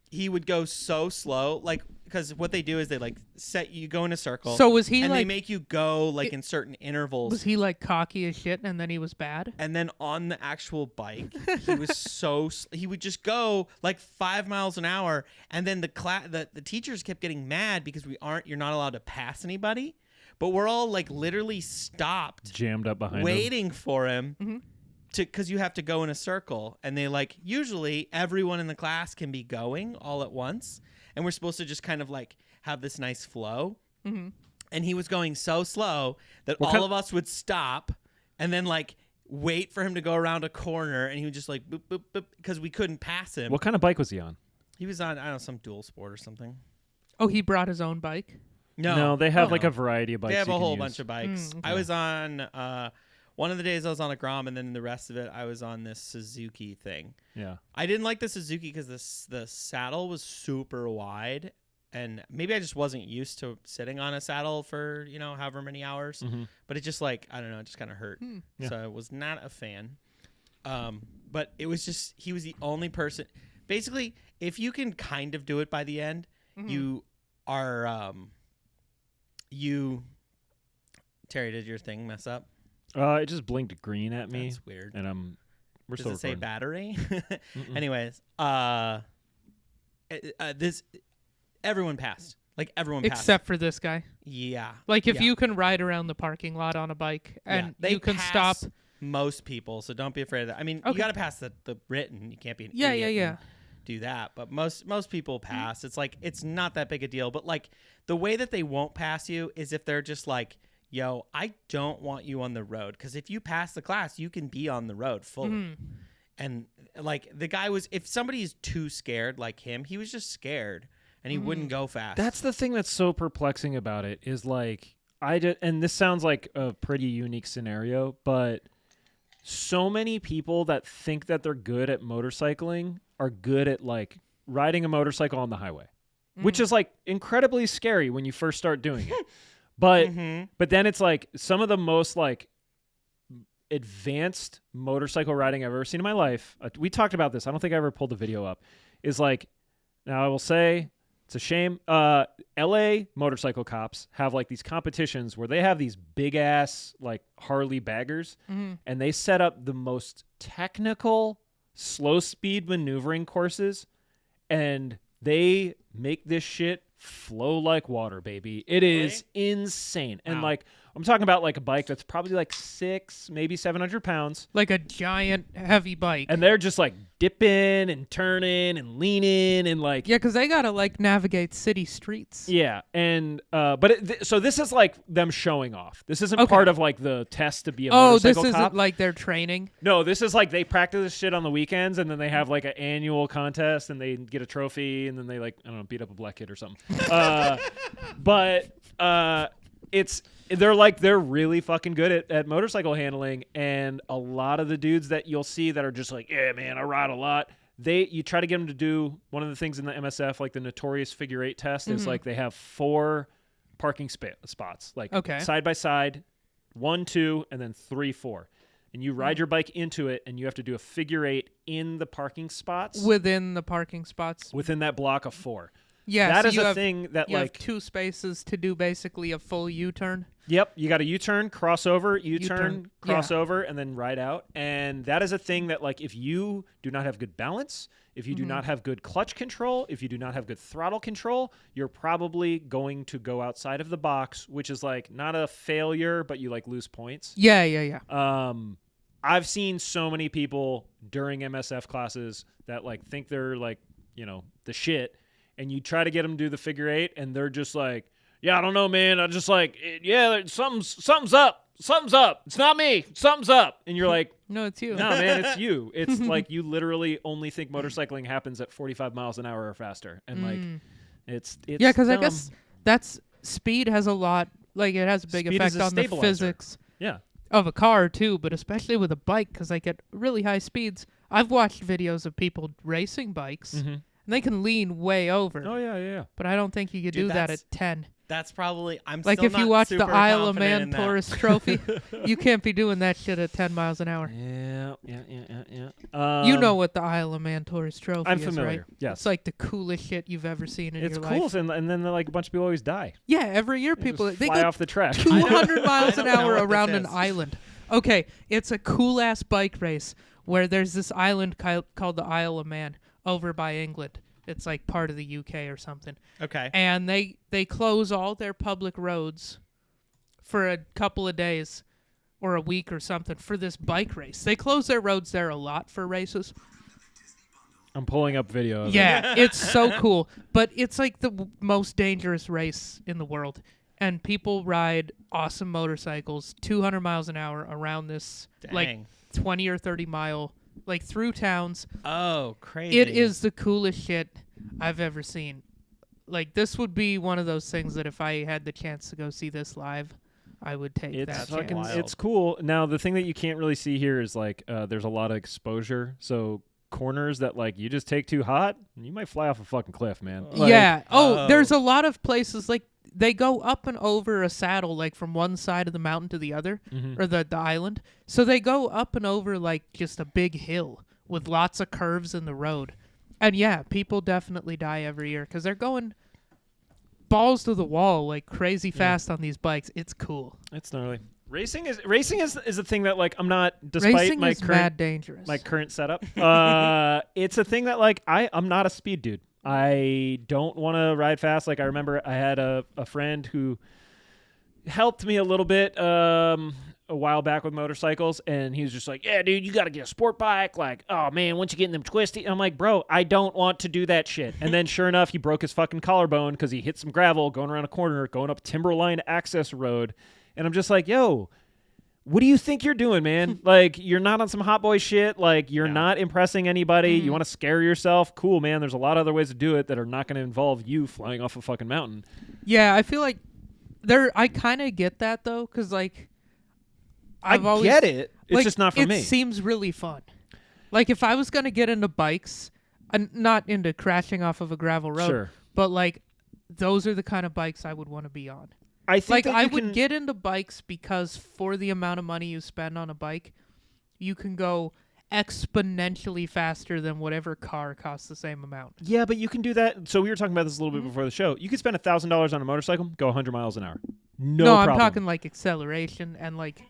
he would go so slow, like because what they do is they like set you go in a circle. So was he and they like? make you go like in certain intervals. Was he like cocky as shit, and then he was bad? And then on the actual bike, he was he would just go like 5 miles an hour, and then the teachers kept getting mad because you're not allowed to pass anybody, but we're all like literally stopped, jammed up behind him. waiting for him because you have to go in a circle, and they like usually everyone in the class can be going all at once, and we're supposed to just kind of like have this nice flow. And he was going so slow that all of us would stop and then like wait for him to go around a corner, and he would just like boop boop boop because we couldn't pass him. What kind of bike was he on? He was on, I don't know, some dual sport or something. Oh, he brought his own bike. No, they have like no. a variety of bikes. They have you a can whole use. bunch of bikes. okay. I was on one of the days I was on a Grom, and then the rest of it I was on this Suzuki thing. Yeah. I didn't like the Suzuki because the saddle was super wide, and maybe I just wasn't used to sitting on a saddle for however many hours. But it just like I don't know, it just kind of hurt. Yeah. So I was not a fan. But it was just he was the only person. Basically, if you can kind of do it by the end, you are Terry, did your thing mess up? It just blinked green at me, That's weird. and we're Does still it say recording. battery? Anyways, this everyone passed. Like everyone passed. Except for this guy. Yeah. Like if Yeah. you can ride around the parking lot on a bike and they you can pass stop most people, so don't be afraid of that. I mean, Okay. you got to pass the written. You can't be an Yeah, idiot yeah. and do that. But most people pass. It's like it's not that big a deal. But like the way that they won't pass you is if they're just like, yo, I don't want you on the road, because if you pass the class, you can be on the road fully. And like the guy was, if somebody is too scared like him, he was just scared and he wouldn't go fast. That's the thing that's so perplexing about it is like and this sounds like a pretty unique scenario, but so many people that think that they're good at motorcycling are good at like riding a motorcycle on the highway, which is like incredibly scary when you first start doing it. But then it's like some of the most like advanced motorcycle riding I've ever seen in my life. We talked about this. I don't think I ever pulled the video up. Is like, now I will say it's a shame. LA motorcycle cops have like these competitions where they have these big ass like Harley baggers, and they set up the most technical slow speed maneuvering courses, and they make this shit flow like water, baby. It is insane. And like, I'm talking about like a bike that's probably like 600, maybe 700 pounds. Like a giant heavy bike. And they're just like dipping and turning and leaning and like. Yeah, because they got to like navigate city streets. Yeah. And, but so this is like them showing off. This isn't part of like the test to be a motorcycle this cop. isn't like their training. No, this is like they practice this shit on the weekends, and then they have like an annual contest, and they get a trophy, and then they like, I don't know, beat up a black kid or something. They're really fucking good at motorcycle handling, and a lot of the dudes that you'll see that are just like, yeah, man, I ride a lot. You try to get them to do one of the things in the MSF, like the notorious figure 8 test, is like they have 4 parking spots, like side by side, 1, 2, and then 3, 4. And you ride your bike into it, and you have to do a figure 8 in the parking spots. Within the parking spots. Within that block of 4. Yeah, that so is you a have, thing that you like have 2 spaces to do basically a full U-turn. Yep, you got a U-turn, crossover, U-turn, U-turn, crossover, and then ride out. And that is a thing that like if you do not have good balance, if you do not have good clutch control, if you do not have good throttle control, you're probably going to go outside of the box, which is like not a failure, but you like lose points. Yeah. I've seen so many people during MSF classes that like think they're like, you know, the shit, and you try to get them to do the figure 8, and they're just like, yeah, I don't know, man. I just like, yeah, something's up. Something's up. It's not me. Something's up. And you're like, no, it's you. no, man, it's you. It's like you literally only think motorcycling happens at 45 miles an hour or faster. And like, it's yeah, because I dumb. guess that's speed has a lot, like it has a big Speed is effect a on the stabilizer. physics Yeah. of a car too, but especially with a bike because like at really high speeds. I've watched videos of people racing bikes, and they can lean way over. Oh, yeah. But I don't think you could do that at 10. That's probably Like still if you not watch the super Isle of confident Man in that. Tourist Trophy, you can't be doing that shit at 10 miles an hour. Yeah. You know what the Isle of Man Tourist Trophy I'm is, familiar. right? Yes. It's like the coolest shit you've ever seen in It's your cool, life. and then like a bunch of people always die. Yeah, every year They people just they fly go off the track. 200 miles I an don't know hour what this around an is. island. Okay, it's a cool ass bike race where there's this island called the Isle of Man over by England. It's like part of the UK or something. Okay. And they close all their public roads for a couple of days or a week or something for this bike race. They close their roads there a lot for races. I'm pulling up video of it. Yeah, it's so cool. But it's like the most dangerous race in the world. And people ride awesome motorcycles 200 miles an hour around this like Dang. 20 or 30 mile, like through towns. Oh, crazy. It is the coolest shit I've ever seen. Like, this would be one of those things that if I had the chance to go see this live, I would take It's that fucking, chance. wild. it's cool. Now the thing that you can't really see here is like there's a lot of exposure. So corners that like you just take too hot, and you might fly off a fucking cliff, man. Like, Yeah. Oh. There's a lot of places like they go up and over a saddle, like from one side of the mountain to the other, or the island. So they go up and over like just a big hill with lots of curves in the road. And yeah, people definitely die every year because they're going balls to the wall like crazy fast on these bikes. It's cool. It's gnarly. Racing is a thing that like I'm not, despite Racing my is current mad dangerous. my current setup. It's a thing that like I'm not a speed dude. I don't want to ride fast. Like I remember I had a friend who helped me a little bit a while back with motorcycles, and he was just like, yeah, dude, you got to get a sport bike. Like, oh, man, once you get in them twisty. And I'm like, bro, I don't want to do that shit. And then sure enough, he broke his fucking collarbone because he hit some gravel going around a corner, going up Timberline Access Road. And I'm just like, yo, what do you think you're doing, man? Like, you're not on some hot boy shit. Like, you're not impressing anybody. You want to scare yourself. Cool, man. There's a lot of other ways to do it that are not going to involve you flying off a fucking mountain. Yeah, I feel like I kind of get that, though, because, like, I get it. It's like, just not for me. It seems really fun. Like, if I was going to get into bikes, I'm not into crashing off of a gravel road, Sure. but, like, those are the kind of bikes I would want to be on. I think Like, I would get into bikes because for the amount of money you spend on a bike, you can go exponentially faster than whatever car costs the same amount. Yeah, but you can do that. So we were talking about this a little bit before the show. You could spend $1,000 on a motorcycle, go 100 miles an hour. No problem. I'm talking like acceleration and like...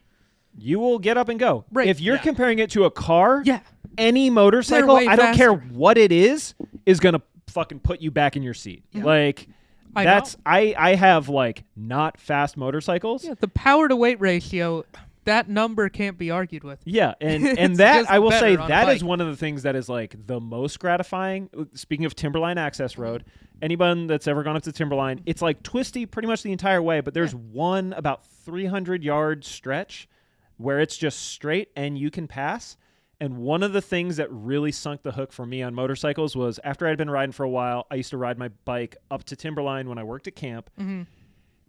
You will get up and go. Right. If you're comparing it to a car, Yeah. any motorcycle, way I don't care faster. what it is going to fucking put you back in your seat. Yeah. Like, I that's, know. I have, like, not fast motorcycles. Yeah, the power to weight ratio, that number can't be argued with. Yeah, and It's that, just I will say, better on a that is bike. one of the things that is, like, the most gratifying. Speaking of Timberline Access Road, anyone that's ever gone up to Timberline, it's, like, twisty pretty much the entire way, but there's one about 300-yard stretch where it's just straight and you can pass. And one of the things that really sunk the hook for me on motorcycles was after I'd been riding for a while, I used to ride my bike up to Timberline when I worked at camp. Mm-hmm.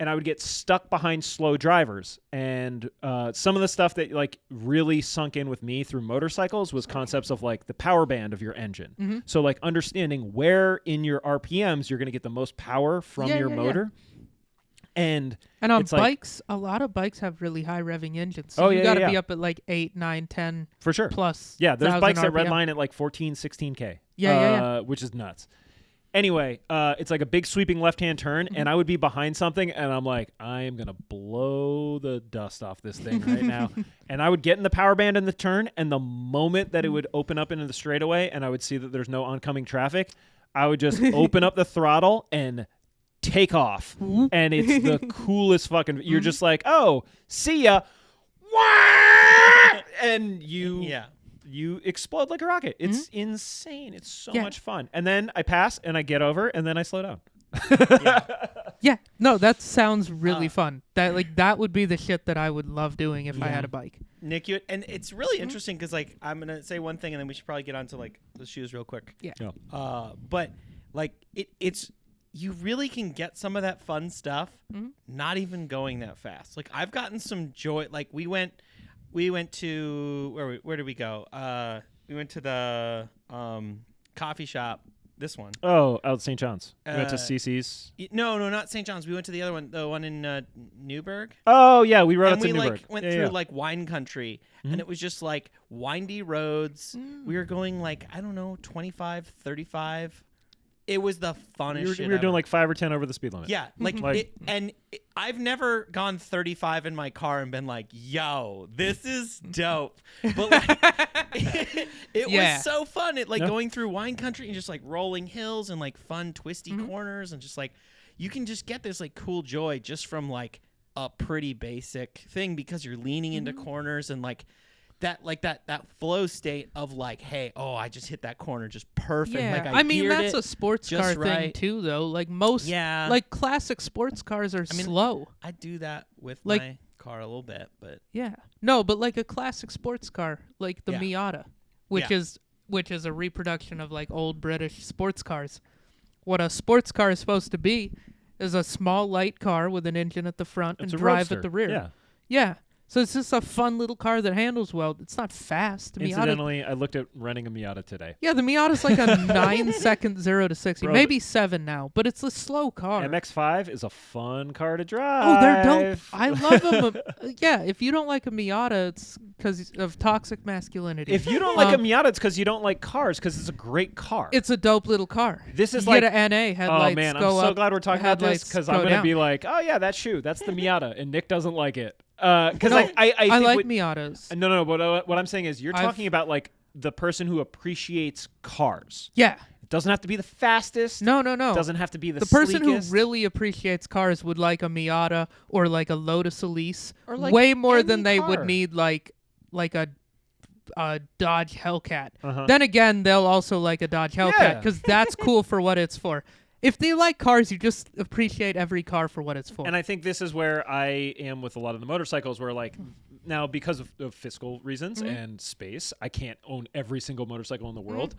And I would get stuck behind slow drivers. And some of the stuff that like really sunk in with me through motorcycles was concepts of like the power band of your engine. Mm-hmm. So like understanding where in your RPMs you're going to get the most power from your motor. And on it's like- bikes, a lot of bikes have really high revving engines. So Oh, you yeah, got to yeah, be yeah. up at like 8, 9, 10 for sure. plus. Yeah, there's 1,000 bikes that RPM. redline at like 14, 16K. Yeah. Which is nuts. Anyway, it's like a big sweeping left-hand turn, and I would be behind something, and I'm like, I am going to blow the dust off this thing right now. And I would get in the power band in the turn, and the moment that it would open up into the straightaway and I would see that there's no oncoming traffic, I would just open up the throttle and take off. And it's the coolest fucking... You're just like, oh, see ya. And you explode like a rocket. It's insane. It's so much fun. And then I pass and I get over and then I slow down. Yeah. No, that sounds really fun. That would be the shit that I would love doing if I had a bike. Nick, and it's really interesting because like I'm gonna say one thing and then we should probably get onto like the shoes real quick. Yeah. But like it's you really can get some of that fun stuff not even going that fast. Like I've gotten some joy. Like we went to where did we go? We went to the coffee shop. This one. Oh, out at St. John's. We went to CC's. No, not St. John's. We went to the other one, the one in Newburgh. Oh, yeah. We rode up And to we Newburgh. like went through like wine country, and it was just like windy roads. We were going like, I don't know, 25, 35. It was the funnest shit We were doing ever. like 5 or 10 over the speed limit. Yeah, I've never gone 35 in my car and been like, "Yo, this is dope." But like, it was so fun. It like going through wine country and just like rolling hills and like fun twisty corners and just like you can just get this like cool joy just from like a pretty basic thing because you're leaning into corners and like that flow state of like, hey, I just hit that corner just perfect. Yeah, Like I mean geared that's it a sports just car thing right. too, though. Like most, like classic sports cars are slow. I do that with Like- my car a little bit, but Yeah, no, but like a classic sports car, like the Miata, which is a reproduction of like old British sports cars. What a sports car is supposed to be is a small light car with an engine at the front It's and a drive roadster. at the rear. Yeah. Yeah. So it's just a fun little car that handles well. It's not fast. The Miata, Incidentally, I looked at renting a Miata today. yeah, the Miata's like a 9-second 0 to 60, Bro, maybe 7 now, but it's a slow car. MX-5 is a fun car to drive. Oh, they're dope. I love them. Yeah, if you don't like a Miata, it's because of toxic masculinity. If you don't like a Miata, it's because you don't like cars, because it's a great car. It's a dope little car. This is you like get a NA headlights. oh man, I'm go so up, glad we're talking about this headlights because go I'm gonna down. be like, oh yeah, that shoe, that's the Miata, and Nick doesn't like it. Because No, I I think like what- Miatas. No. But what I'm saying is, you're I've- talking about like the person who appreciates cars. Yeah. Doesn't have to be the fastest. No. Doesn't have to be The person sleekest. who really appreciates cars would like a Miata or like a Lotus Elise Or like way more any than they car. would need like a Dodge Hellcat. Uh-huh. Then again, they'll also like a Dodge Hellcat Yeah. because that's cool for what it's for. If they like cars, you just appreciate every car for what it's for. And I think this is where I am with a lot of the motorcycles, where like now because of fiscal reasons and space, I can't own every single motorcycle in the world.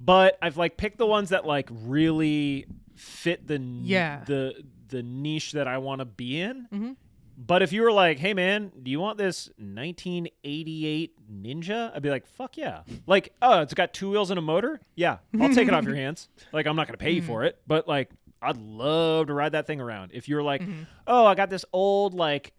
But I've like picked the ones that like really fit the niche that I want to be in. But if you were like, hey man, do you want this 1988 Ninja? I'd be like, fuck yeah. Like, oh, it's got 2 wheels and a motor? Yeah, I'll take it off your hands. Like, I'm not going to pay you for it. But like, I'd love to ride that thing around. If you're like, oh, I got this old like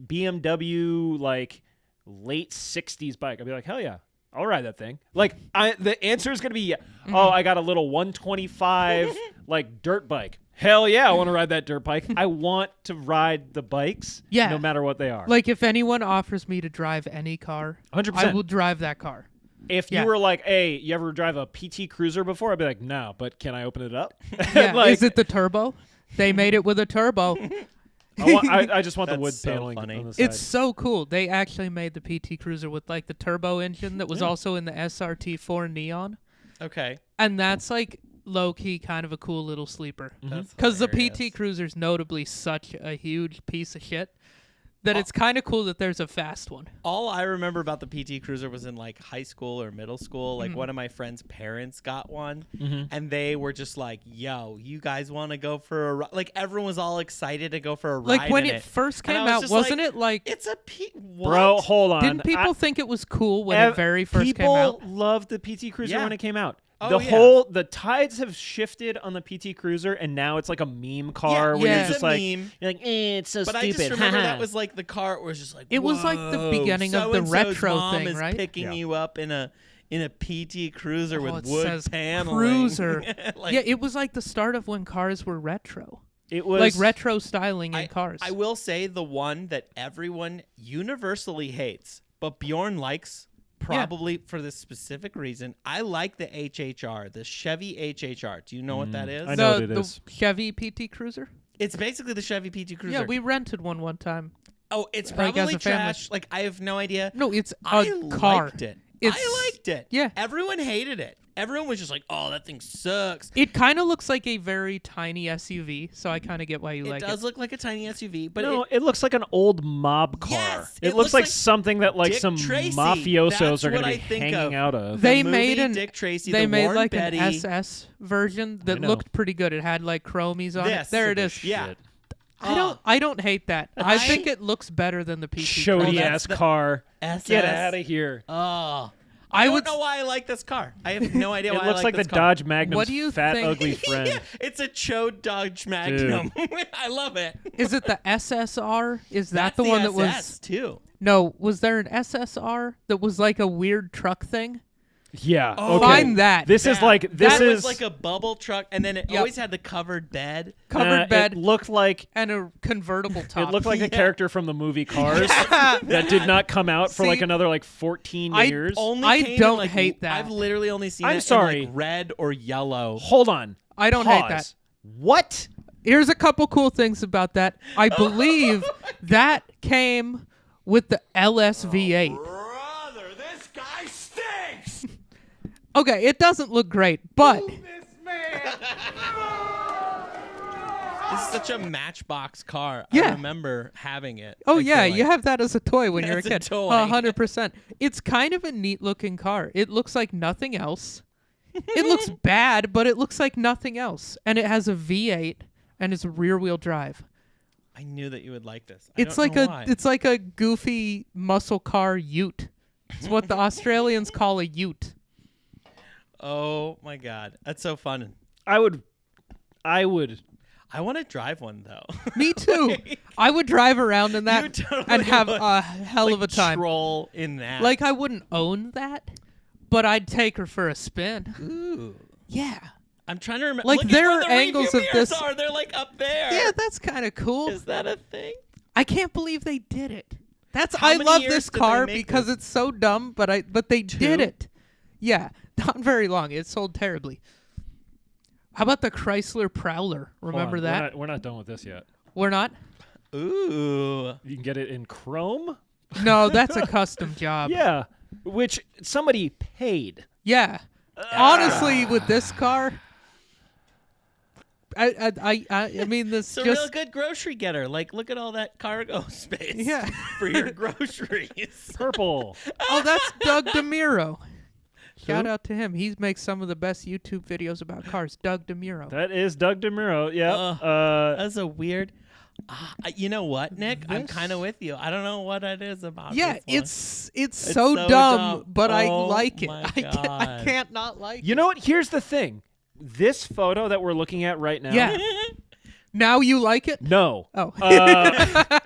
BMW like late 60s bike. I'd be like, hell yeah. I'll ride that thing. Like, the answer is going to be, oh, I got a little 125 like dirt bike. Hell yeah, I want to ride that dirt bike. I want to ride the bikes no matter what they are. Like, if anyone offers me to drive any car, 100%. I will drive that car. If you were like, hey, you ever drive a PT Cruiser before? I'd be like, no, but can I open it up? Yeah. Like, Is it the turbo? They made it with a turbo. I just want the That's wood so paneling funny. on the side. It's so cool. They actually made the PT Cruiser with like the turbo engine that was also in the SRT4 Neon. Okay. And that's like low-key kind of a cool little sleeper. That's Because the hilarious. PT Cruiser's notably such a huge piece of shit that it's kind of cool that there's a fast one. All I remember about the PT Cruiser was in like high school or middle school. Like one of my friend's parents got one, and they were just like, "Yo, you guys want to go for a ride?" Like everyone was all excited to go for a ride. Like when in it first And came I was out, just wasn't like, it like... It's a what? Bro, hold on. Didn't people think it was cool when it very first came out? People loved the PT Cruiser Yeah. when it came out. Oh, The tides have shifted on the PT Cruiser, and now it's like a meme car where Yeah. you're It's just a like, meme. you're like, it's so But stupid. I just remember that was like the car where it was just like It was like the "Whoa, beginning of the so-and-so's retro mom thing, is right? Picking Yeah. you up in a PT Cruiser Oh, with it wood says paneling. Cruiser. Like, Yeah, it was like the start of when cars were retro. it was Like retro styling in cars. I will say the one that everyone universally hates, but Bjorn likes probably for this specific reason. I like the HHR, the Chevy HHR. Do you know what that is? I know what it the is. Chevy PT Cruiser? It's basically the Chevy PT Cruiser. Yeah, we rented one time. Oh, it's like, as probably a family. trash. Like I have no idea. No, it's I a car. liked it. It's- I liked it. yeah. Everyone hated it. Everyone was just like, "Oh, that thing sucks." It kind of looks like a very tiny SUV, so I kind of get why you It like does look like a tiny SUV, but no, it looks like an old mob car. Yes, it it looks looks like like something that like Dick some Tracy. mafiosos That's are going what to I be think hanging of. out of. They the made movie an Dick Tracy. They the made Warren like Beatty. an SS version that know. looked pretty good. It had like chromies on it. This. There it is. Yeah. Shit. I don't hate that. I I- think it looks better than the PT. Shoddy Cruiser. ass the car. SS. Get out of here. Oh, I I would don't know why I like this car. I have no idea It why looks I like like the this car. Dodge Magnum's What do you fat, think- ugly friend. Yeah, it's a Chode Dodge Magnum. I love it. Is it the SSR? Is that That's the one that was? SS too. No, was there an SSR that was like a weird truck thing? Yeah. Oh, okay. Find that. This is Yeah. like this that is was like a bubble truck, and then it Yep. always had the covered bed. Covered bed It looked like and a convertible top. it looked like a Yeah. character from the movie Cars that did not come out for like See, another like 14 I years. Only I came in, don't like, hate that. I've literally only seen I'm it sorry. in like red or yellow. Hold on. I don't hate Pause. that. What? Here's a couple cool things about that. I believe that came with the LSV8. Brother, this guy stinks! Okay, it doesn't look great, but This man! This is such a Matchbox car. Yeah. I remember having it. oh I yeah, feel you like. have that as a toy when you're a As a kid. toy. 100%. It's kind of a neat looking car. It looks like nothing else. It looks bad, but it looks like nothing else. And it has a V8 and it's rear wheel drive. I knew that you would like this. It's I like don't know why. it's like a goofy muscle car ute. It's what the Australians call a ute. Oh my god, that's so fun. I would I want to drive one though. Me too. I would drive around in that You totally and have would. a hell like of a time. Troll in that. Like I wouldn't own that, but I'd take her for a spin. ooh. Yeah. I'm trying to remember. Like, Look there at where are the angles review of mirrors this- Are. They're like up there. Yeah, that's kind of cool. Is that a thing? I can't believe they did it. How I many love years this did they car make because this? it's so dumb, but they did Two? it. Yeah. Not very long. It sold terribly. How about the Chrysler Prowler? Remember Hold on, that? We're not done with this yet. We're not? Ooh. You can get it in chrome. No, that's a custom job. Yeah, which somebody paid. Yeah. Honestly, with this car, I mean, this It's a just real good grocery getter. Like, look at all that cargo space. Yeah. For your groceries. Purple. Oh, that's Doug DeMuro. Shout Who? out to him. He makes some of the best YouTube videos about cars. Doug DeMuro. That is Doug DeMuro. Yeah. That's a weird. You know what, Nick? I'm This- kind of with you. I don't know what it is about. Yeah, this one. it's so so dumb, dumb. but I Oh like it. my I God. can't not like You it. know what? Here's the thing. This photo that we're looking at right now. Yeah. Now you like it? No. Oh. All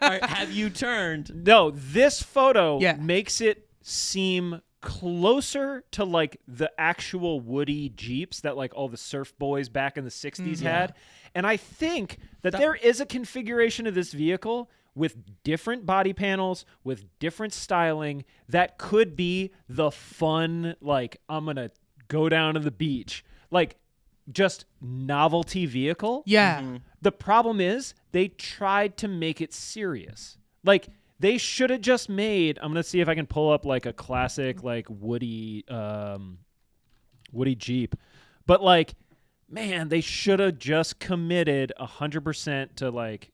right, have you turned? No. This photo Yeah. makes it seem closer to like the actual Woody Jeeps that like all the surf boys back in the 60s had. And I think that there is a configuration of this vehicle with different body panels, with different styling that could be the fun, like, I'm going to go down to the beach. Like, just novelty vehicle. Yeah. The problem is they tried to make it serious. Like, they should have just made, I'm going to see if I can pull up like a classic like Woody Jeep. But like, man, they should have just committed 100% to like,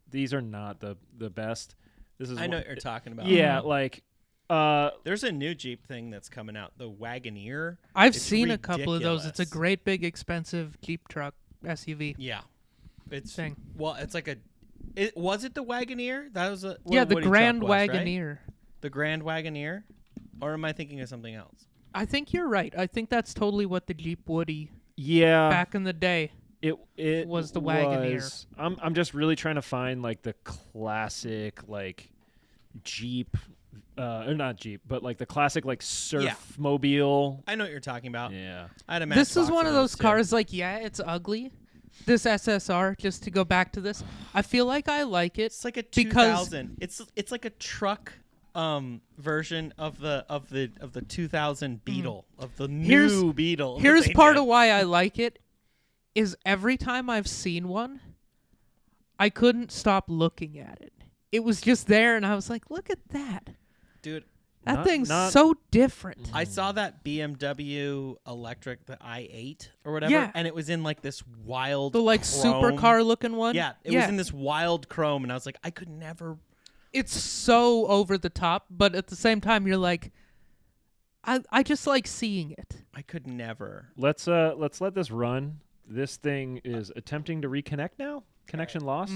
these are not the best. This is I know what you're talking about. Yeah, like There's a new Jeep thing that's coming out, the Wagoneer. I've It's seen a couple of those. It's a ridiculous. great big expensive Jeep truck SUV Yeah. It's thing. well, it's like a. Was it the Wagoneer? That was a Yeah, the Woody Grand truck was, right? Wagoneer. The Grand Wagoneer, or am I thinking of something else? I think you're right. I think that's totally what the Jeep Woody yeah, back in the day. it was the Wagoneer. was. I'm just really trying to find like the classic like Jeep or not Jeep, but like the classic like surf mobile. I know what you're talking about. Yeah. I had a This is Matchbox one of those too. cars like, yeah, it's ugly. This SSR, just to go back to this, I feel like I like it. It's like a because 2000. It's like a truck version of the 2000 Beetle, of the Here's- new Beetle. that Here's they part did. of why I like it is every time I've seen one, I couldn't stop looking at it. It was just there, and I was like, look at that. Dude. That Not- thing's not- so different. I saw that BMW electric, the i8 or whatever, Yeah. and it was in like this wild The like chrome. supercar looking one. Yeah, it was in this wild chrome, and I was like, I could never. It's so over the top, but at the same time, you're like, I just like seeing it. I could never. Let's let this run. This thing is attempting to reconnect now. Connection lost.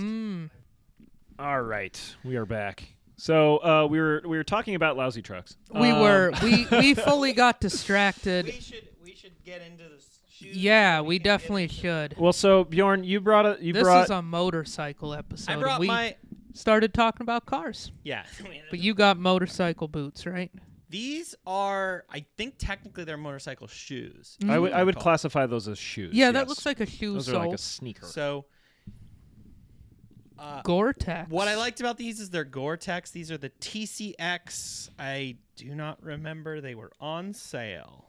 All right, we are back. So we were talking about lousy trucks. We fully got distracted. We should get into this. Yeah, we definitely should. Well, so Bjorn, you brought This is a motorcycle episode. I and brought we my started talking about cars, yeah. but you got motorcycle boots, right? These are, I think, technically they're motorcycle shoes. I would called. classify those as shoes. Yeah, that yes. looks like a shoe those sole. are like a sneaker. So Gore-Tex. what I liked about these is they're Gore-Tex. These are the TCX. I do not remember. They were on sale.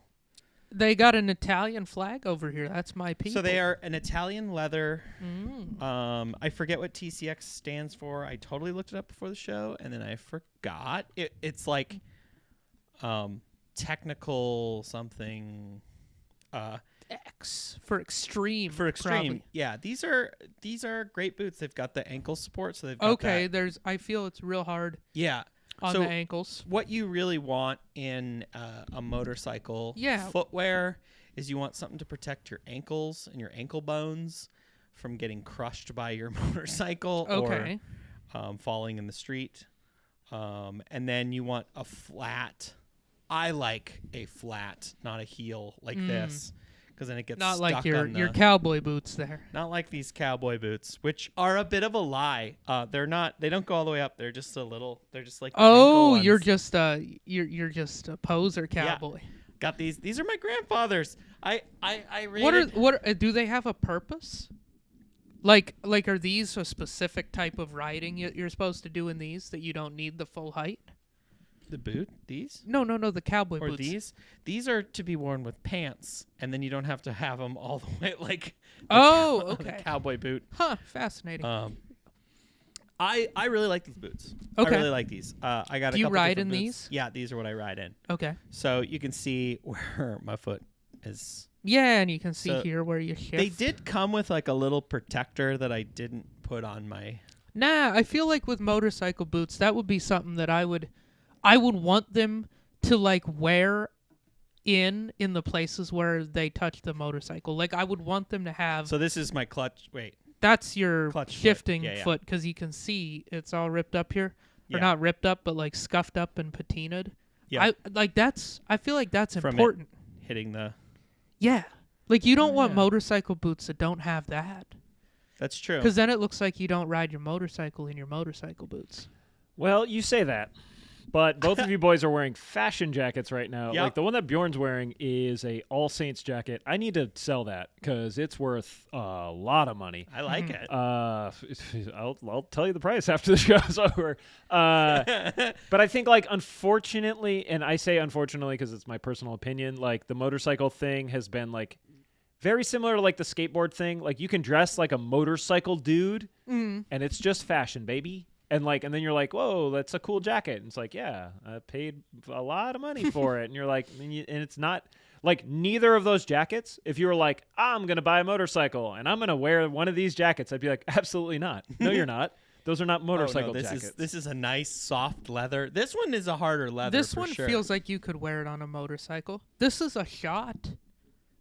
They got an Italian flag over here. That's my people. So they are an Italian leather. Mm. I forget what TCX stands for. I totally looked it up before the show, and then I forgot. It's like technical something. X for extreme. For extreme, probably. yeah. These are great boots. They've got the ankle support, so they've got Okay, that. I feel it's real hard Yeah. on So the ankles. what you really want in a motorcycle footwear is you want something to protect your ankles and your ankle bones from getting crushed by your motorcycle Okay. or falling in the street. And then you want a flat. I like a flat, not a heel like this, because then it gets Not stuck like your on the, cowboy boots there. not like these cowboy boots, which are a bit of a lie. They're not. They don't go all the way up. They're just a little. They're just like. The ankle Oh, ones. you're just a poser cowboy. Got these. These are my grandfather's. I rated. What do they have a purpose? Like are these a specific type of riding you're supposed to do in these that you don't need the full height? The boot? These? No, the cowboy Or boots. these? These are to be worn with pants, and then you don't have to have them all the way like. Oh, the okay. cowboy boot. Huh, fascinating. I really like these boots. Okay. I really like these. I got. Do a you couple ride different in boots. these? Yeah, these are what I ride in. Okay. So you can see where my foot is. Yeah, and you can see So here where you shift. They did come with like a little protector that I didn't put on my. Nah, I feel like with motorcycle boots, that would be something that I would want them to like wear in the places where they touch the motorcycle. Like I would want them to have. So this is my clutch. Wait. That's your Clutch foot. shifting Yeah, yeah. foot because you can see it's all ripped up here, or Yeah. not ripped up, but like scuffed up and patinaed. Yeah. I feel like that's From it. important. Hitting the. Yeah, like you don't want yeah. motorcycle boots that don't have that, That's true. because then it looks like you don't ride your motorcycle in your motorcycle boots. Well, you say that, but both of you boys are wearing fashion jackets right now. Yep. Like the one that Bjorn's wearing is a All Saints jacket. I need to sell that because it's worth a lot of money. I like it. I'll tell you the price after the show's over. But I think, like, unfortunately, and I say unfortunately because it's my personal opinion, like the motorcycle thing has been like very similar to like the skateboard thing. Like you can dress like a motorcycle dude, and it's just fashion, baby. And then you're like, whoa, that's a cool jacket. And it's like, yeah, I paid a lot of money for it. And you're like, and it's not like neither of those jackets. If you were like, I'm going to buy a motorcycle and I'm going to wear one of these jackets, I'd be like, absolutely not. No, you're not. Those are not motorcycle jackets. This is a nice soft leather. This one is a harder leather. This for one sure. feels like you could wear it on a motorcycle. This is a shot.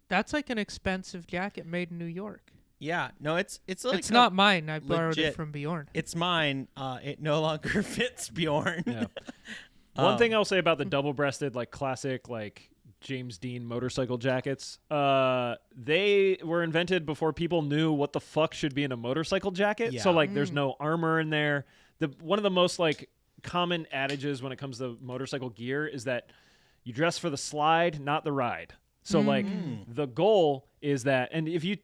That's like an expensive jacket made in New York. Yeah, no, it's like It's not mine. I borrowed it legit- from Bjorn. It's mine. It no longer fits Bjorn. Yeah. One thing I'll say about the double-breasted, like classic, like James Dean motorcycle jackets, they were invented before people knew what the fuck should be in a motorcycle jacket. Yeah. So like, there's no armor in there. One of the most like common adages when it comes to motorcycle gear is that you dress for the slide, not the ride. So like, the goal is that, and if you.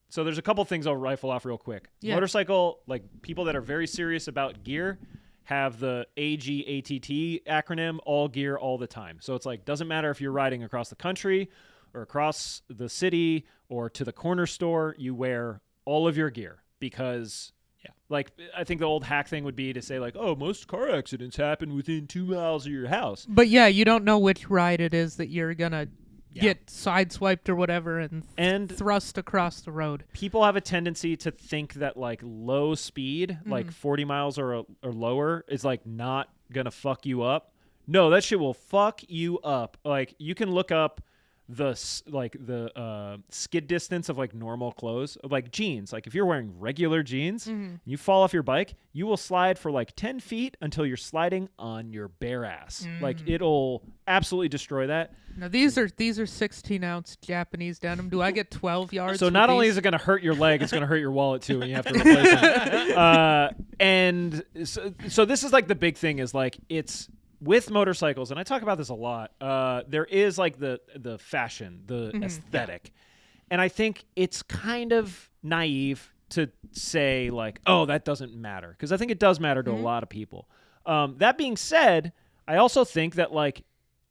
So there's a couple things I'll rifle off real quick. Yeah. Motorcycle, like people that are very serious about gear have the AGATT acronym, all gear, all the time. So it's like, doesn't matter if you're riding across the country or across the city or to the corner store, you wear all of your gear because like, I think the old hack thing would be to say like, oh, most car accidents happen within 2 miles of your house. But yeah, you don't know which ride it is that you're going to get sideswiped or whatever and thrust across the road. People have a tendency to think that like low speed, like 40 miles or lower, is like not gonna fuck you up. No, that shit will fuck you up. Like you can look up the skid distance of like normal clothes, like jeans. Like if you're wearing regular jeans, and you fall off your bike, you will slide for like 10 feet until you're sliding on your bare ass. Like it'll absolutely destroy that. Now these are 16-ounce Japanese denim. Do I get 12 yards? So with not only these? is it going to hurt your leg, it's going to hurt your wallet too, and you have to replace it. And so this is like the big thing is like it's with motorcycles, and I talk about this a lot. There is like the fashion, the aesthetic, and I think it's kind of naive to say like, oh, that doesn't matter, because I think it does matter to a lot of people. That being said, I also think that like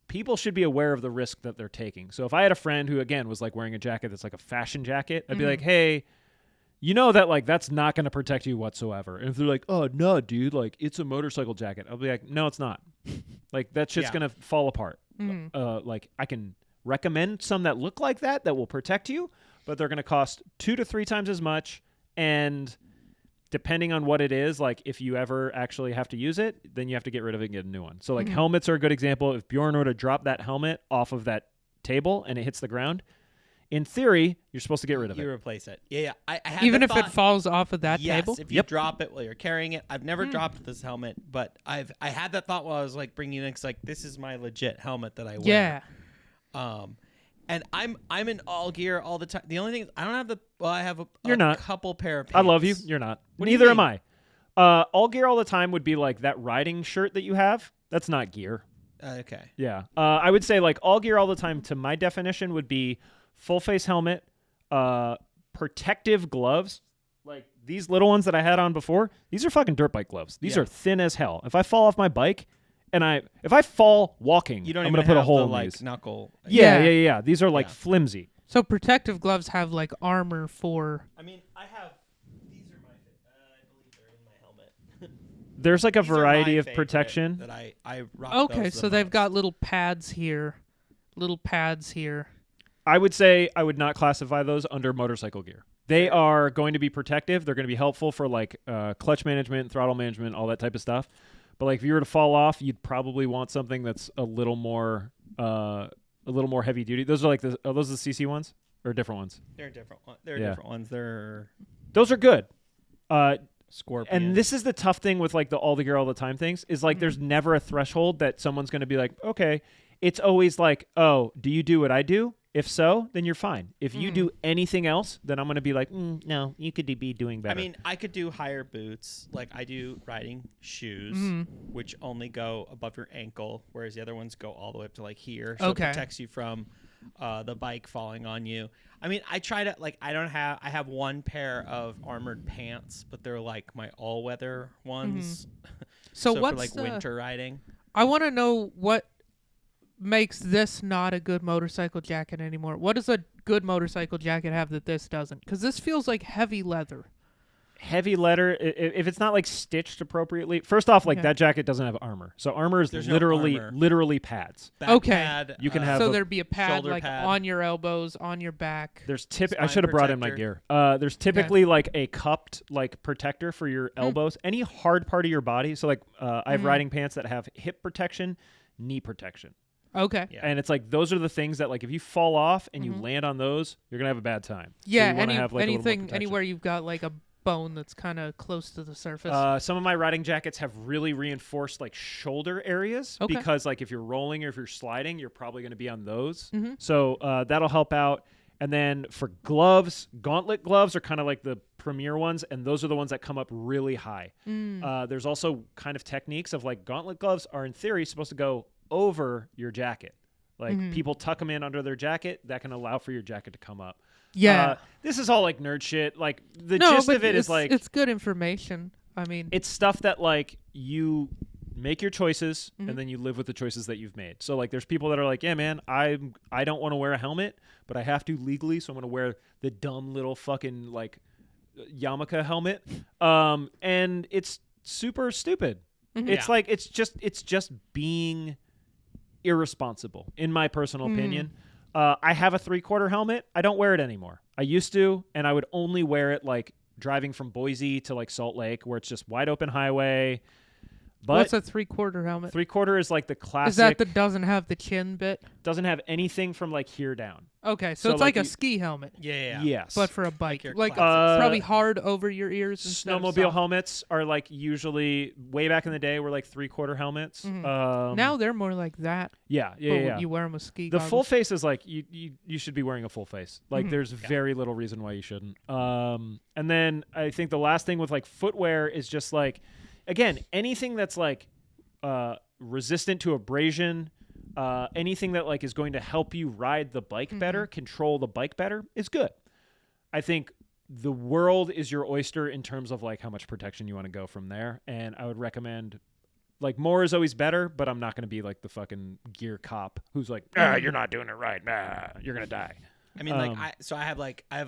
people should be aware of the risk that they're taking. So if I had a friend who again was like wearing a jacket that's like a fashion jacket, I'd be like, hey, you know that like that's not going to protect you whatsoever. And if they're like, oh no, dude, like it's a motorcycle jacket, I'll be like, no, it's not. Like that shit's going to fall apart. Like I can recommend some that look like that will protect you, but they're going to cost 2 to 3 times as much. And depending on what it is, like if you ever actually have to use it, then you have to get rid of it and get a new one. So like helmets are a good example. If Bjorn were to drop that helmet off of that table and it hits the ground, in theory, you're supposed to get rid of You it. replace it. Yeah. I had Even the if it thought- falls off of that yes, table? if you drop it while you're carrying it. I've never dropped this helmet, but I had that thought while I was like bringing it in, 'cause like this is my legit helmet that I wear. Yeah. And I'm in all gear all the time. The only thing is I don't have I have You're not. couple pair of pants. I love you. You're not. What do you Neither am mean? I. All gear all the time would be like that riding shirt that you have. That's not gear. Okay. Yeah. I would say like all gear all the time to my definition would be full face helmet, protective gloves. Like these little ones that I had on before, these are fucking dirt bike gloves. These are thin as hell. If I fall off my bike, and if I fall walking, You don't I'm even gonna put a have hole the, in like these. knuckle. Yeah. These are like Yeah. flimsy. So protective gloves have like armor for. I mean, I have. These are my. I believe they're in my helmet. There's like a These are variety my of favorite protection. that I rock. Okay, those so the they've most. got little pads here. I would say I would not classify those under motorcycle gear. They are going to be protective. They're going to be helpful for like clutch management, throttle management, all that type of stuff. But like if you were to fall off, you'd probably want something that's a little more heavy duty. Those are like are those the CC ones or different ones? They're different. They're Yeah. different ones. They're Those are good. Scorpion. And this is the tough thing with like the all the gear all the time things is like there's never a threshold that someone's going to be like, okay, it's always like, oh, do you do what I do? If so, then you're fine. If you do anything else, then I'm going to be like, no, you could be doing better. I mean, I could do higher boots. Like I do riding shoes, which only go above your ankle, whereas the other ones go all the way up to like here. So Okay. it protects you from the bike falling on you. I mean, I try to like I have one pair of armored pants, but they're like my all-weather ones. So for what's like the- winter riding? I want to know what makes this not a good motorcycle jacket anymore. What does a good motorcycle jacket have that this doesn't? Because this feels like heavy leather. heavy leather, if it's not like stitched appropriately, first off, like Okay. that jacket doesn't have armor. So armor is There's no literally armor. literally pads. Back Okay. pad, You can have So a there'd be a pad shoulder like pad. on your elbows, on your back. There's I Spine should have brought in my protector. gear. There's typically like a cupped like protector for your elbows, any hard part of your body. So like I have riding pants that have hip protection, knee protection. Okay. Yeah. And it's like those are the things that like if you fall off and you land on those, you're gonna have a bad time. So Yeah. you wanna have, like, a little more Anything, protection. anywhere you've got like a bone that's kind of close to the surface. Some of my riding jackets have really reinforced like shoulder areas Okay. because like if you're rolling or if you're sliding, you're probably going to be on those. Mm-hmm. So that'll help out. And then for gloves, gauntlet gloves are kind of like the premier ones, and those are the ones that come up really high. There's also kind of techniques of like gauntlet gloves are in theory supposed to go over your jacket. Like people tuck them in under their jacket, that can allow for your jacket to come up. yeah. This is all like nerd shit. Like the No, gist but of it is like it's good information. I mean, it's stuff that like you make your choices and then you live with the choices that you've made. So like there's people that are like, yeah, man, I don't want to wear a helmet, but I have to legally, so I'm going to wear the dumb little fucking like yarmulke helmet. And it's super stupid. It's Yeah. like it's just being irresponsible in my personal opinion. I have a 3/4 helmet. I don't wear it anymore. I used to, and I would only wear it like driving from Boise to like Salt Lake, where it's just wide open highway. But what's a 3/4 helmet? 3/4 is like the classic. Is that that doesn't have the chin bit? doesn't have anything from like here down. Okay, so So, it's like, like a you- ski helmet, Yeah. Yes, but for a bike. your Like classic probably hard over your ears. instead of snowmobile soft. helmets are like usually way back in the day were like 3/4 helmets. Now they're more like that. yeah, But yeah. you wear them with ski The goggles. full face is like you should be wearing a full face. Like there's very little reason why you shouldn't. And then I think the last thing with like footwear is just like, again, anything that's like resistant to abrasion, anything that like is going to help you ride the bike better, control the bike better is good. I think the world is your oyster in terms of like how much protection you want to go from there. And I would recommend like more is always better, but I'm not going to be like the fucking gear cop who's like, you're not doing it right. You're going to die. I mean, like, I have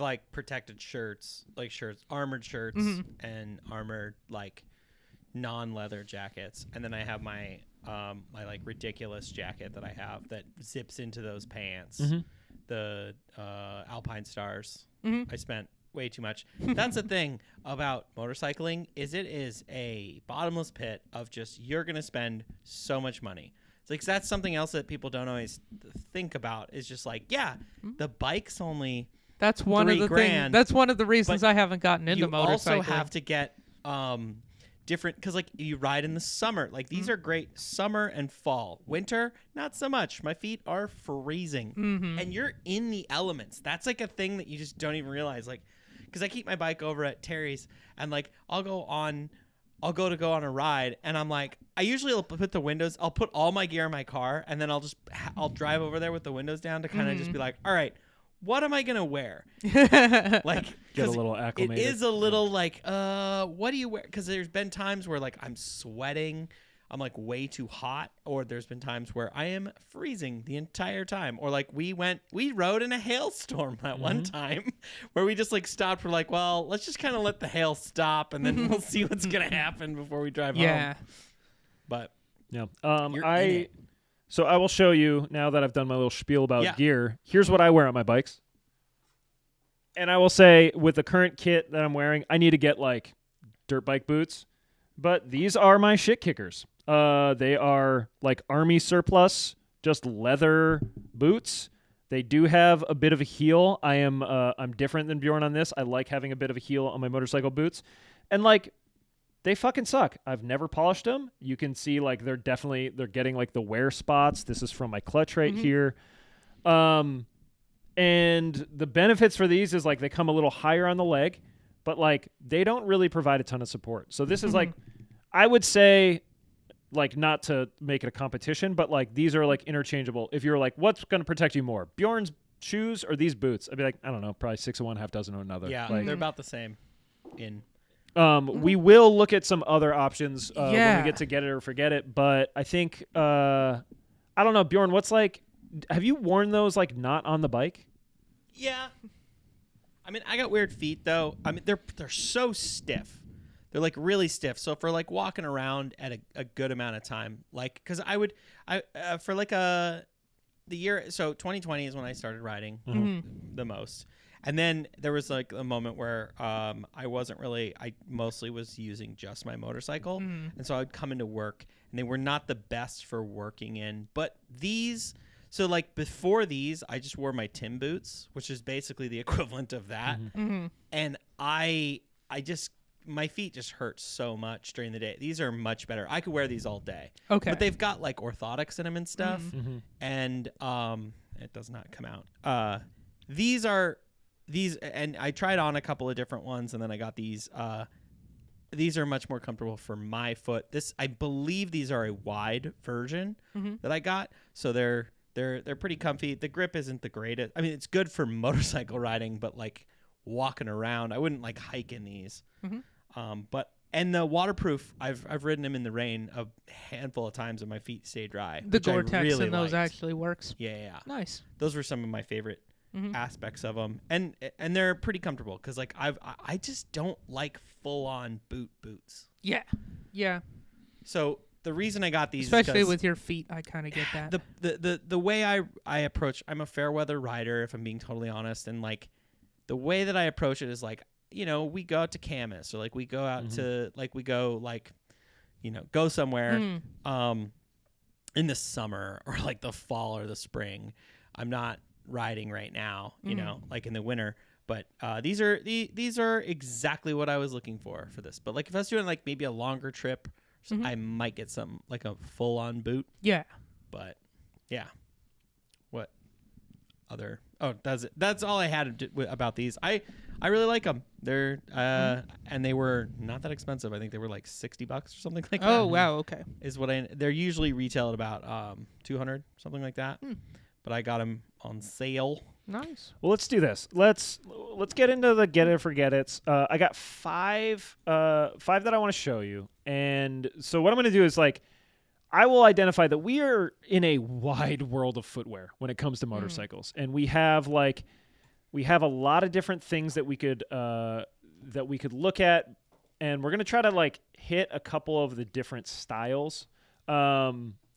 like protected shirts, like armored shirts, and armored like non-leather jackets, and then I have my my like ridiculous jacket that I have that zips into those pants, the Alpine Stars. I spent way too much. That's the thing about motorcycling is it is a bottomless pit of just you're gonna spend so much money. It's like that's something else that people don't always think about. Is just like, yeah, the bike's only That's one of the things. $3,000, That's one of the reasons but I haven't gotten into you motorcycling. also have to get different because like you ride in the summer. Like these are great summer and fall. Winter, not so much. My feet are freezing, and you're in the elements. That's like a thing that you just don't even realize. Like, because I keep my bike over at Terry's, and like I'll go on a ride, and I'm like, I usually will put the windows. I'll put all my gear in my car, and then I'll drive over there with the windows down to kind of just be like, all right, what am I gonna wear? Like, Get a 'cause little it acclimated. is a little like, what do you wear? Because there's been times where like I'm sweating. I'm like way too hot, or there's been times where I am freezing the entire time, or like we rode in a hailstorm that one time where we just like stopped. We're like, well, let's just kind of let the hail stop and then we'll see what's going to happen before we drive home. But Yeah. you're in it. So I will show you now that I've done my little spiel about gear. Here's what I wear on my bikes. And I will say, with the current kit that I'm wearing, I need to get like dirt bike boots. But these are my shit kickers. They are like army surplus, just leather boots. They do have a bit of a heel. I'm different than Bjorn on this. I like having a bit of a heel on my motorcycle boots. And like, they fucking suck. I've never polished them. You can see like they're getting like the wear spots. This is from my clutch right here. And the benefits for these is like they come a little higher on the leg, but like they don't really provide a ton of support. So this is like, I would say, like, not to make it a competition, but like these are like interchangeable. If you're like, what's going to protect you more, Bjorn's shoes or these boots? I'd be like, I don't know, probably 6 of one, half dozen of another. Yeah, like, they're about the same. We will look at some other options when we get to Get It or Forget It, but I think I don't know, Bjorn, what's like, have you worn those like not on the bike? Yeah. I mean, I got weird feet though. I mean, they're so stiff. They're like really stiff. So for like walking around at a good amount of time, like, cause for like the year, so 2020 is when I started riding the most. And then there was like a moment where I mostly was using just my motorcycle. And so I would come into work and they were not the best for working in. But these, so like before these, I just wore my Tim boots, which is basically the equivalent of that. And my feet just hurt so much during the day. These are much better. I could wear these all day. Okay. But they've got like orthotics in them and stuff. And it does not come out. These, and I tried on a couple of different ones, and then I got these. These are much more comfortable for my foot. I believe these are a wide version that I got, so they're pretty comfy. The grip isn't the greatest. I mean, it's good for motorcycle riding, but like walking around, I wouldn't like hike in these. And the waterproof, I've ridden them in the rain a handful of times, and my feet stay dry. The Gore-Tex really in those liked. Actually works. Yeah. Nice. Those were some of my favorite aspects of them, and they're pretty comfortable because like I just don't like full on boots. Yeah. So the reason I got these, especially with your feet, I kind of get that. The way I approach, I'm a fair weather rider, if I'm being totally honest, and like the way that I approach it is like, you know, we go out to Camas, or like we go out to like we go like, you know, go somewhere in the summer or like the fall or the spring. I'm not riding right now, you know, like in the winter, but these are exactly what I was looking for this. But like if I was doing like maybe a longer trip, I might get some like a full on boot. Yeah. But yeah. What other? Oh, that's it. That's all I had about these. I really like them. They're and they were not that expensive. I think they were like $60 or something like that. Oh wow, okay. Is what they're usually retail at about $200, something like that. But I got them on sale. Nice. Well, let's do this. Let's get into the Get It or Forget It's. I got five that I want to show you. And so what I'm going to do is like, I will identify that we are in a wide world of footwear when it comes to motorcycles, and we have a lot of different things that we could look at, and we're going to try to like hit a couple of the different styles.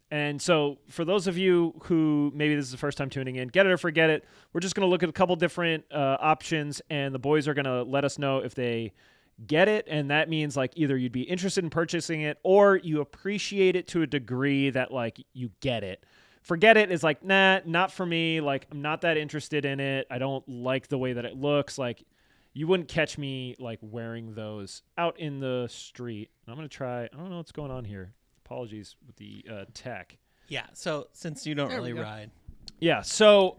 And so for those of you who maybe this is the first time tuning in, Get It or Forget It, we're just going to look at a couple different options, and the boys are going to let us know if they get it, and that means like either you'd be interested in purchasing it or you appreciate it to a degree that like you get it. Forget It is like, nah, not for me. Like, I'm not that interested in it. I don't like the way that it looks. Like, you wouldn't catch me like wearing those out in the street. I'm going to try. I don't know what's going on here. Apologies with the tech. Yeah. So since you don't really ride. Yeah. So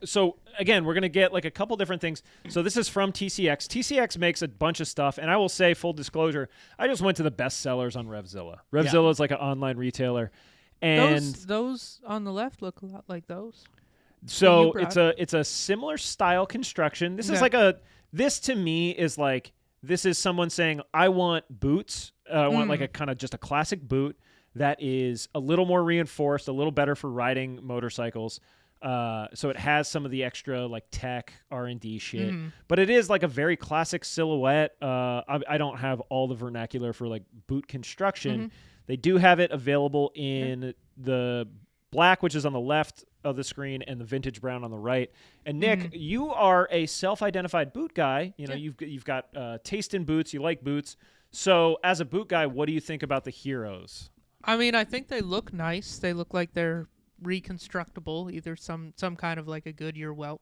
again, we're going to get like a couple different things. So this is from TCX. TCX makes a bunch of stuff. And I will say, full disclosure, I just went to the best sellers on RevZilla. RevZilla is like an online retailer. And those on the left look a lot like those. So it's a similar style construction. This is like this to me is like, this is someone saying, I want boots. I want like a kind of just a classic boot that is a little more reinforced, a little better for riding motorcycles. So it has some of the extra like tech R&D shit, but it is like a very classic silhouette. I don't have all the vernacular for like boot construction. They do have it available in the black, which is on the left of the screen, and the vintage brown on the right. And Nick, you are a self-identified boot guy. You know, you've got taste in boots. You like boots. So as a boot guy, what do you think about the Heroes? I mean, I think they look nice. They look like they're reconstructible, either some kind of like a Goodyear welt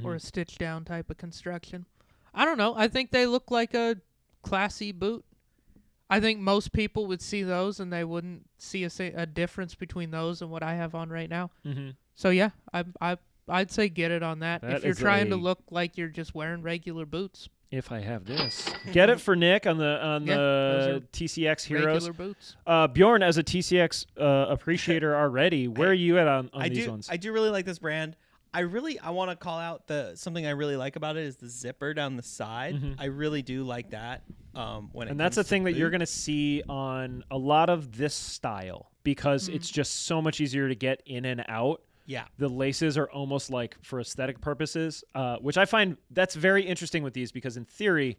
or a stitch down type of construction. I don't know. I think they look like a classy boot. I think most people would see those and they wouldn't see a difference between those and what I have on right now. So yeah, I'd say get it on that if you're trying to look like you're just wearing regular boots. If I have this, get it for Nick on the TCX Heroes. Regular boots. Bjorn, as a TCX appreciator already, where are you at on these ones? I do really like this brand. I want to call out something I really like about it is the zipper down the side. I really do like that. And that's a thing that you're going to see on a lot of this style because it's just so much easier to get in and out. Yeah. The laces are almost like for aesthetic purposes, which I find that's very interesting with these because in theory,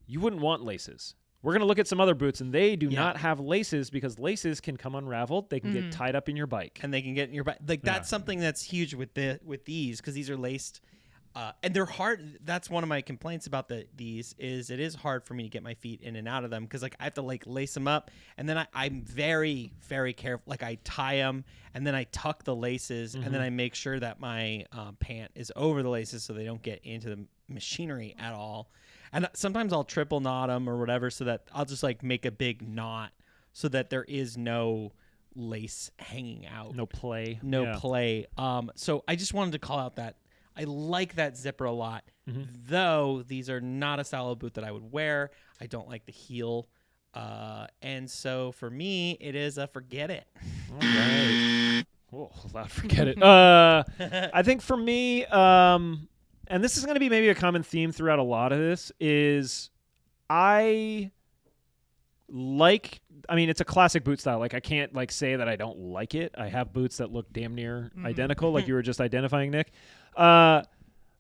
you wouldn't want laces. We're going to look at some other boots, and they do not have laces because laces can come unraveled. They can get tied up in your bike. And they can get in your bike. Like, that's something that's huge with these because these are laced. And they're hard. That's one of my complaints about these is it is hard for me to get my feet in and out of them because like I have to like lace them up and then I'm very, very careful. Like I tie them and then I tuck the laces and then I make sure that my pant is over the laces so they don't get into the machinery at all. And sometimes I'll triple knot them or whatever so that I'll just like make a big knot so that there is no lace hanging out. No play. Play. So I just wanted to call out that I like that zipper a lot, though these are not a style of boot that I would wear. I don't like the heel. And so for me, it is a forget it. All right. Oh, loud forget it. I think for me, and this is going to be maybe a common theme throughout a lot of this, is I mean, it's a classic boot style. Like, I can't, like, say that I don't like it. I have boots that look damn near identical, like you were just identifying, Nick. But,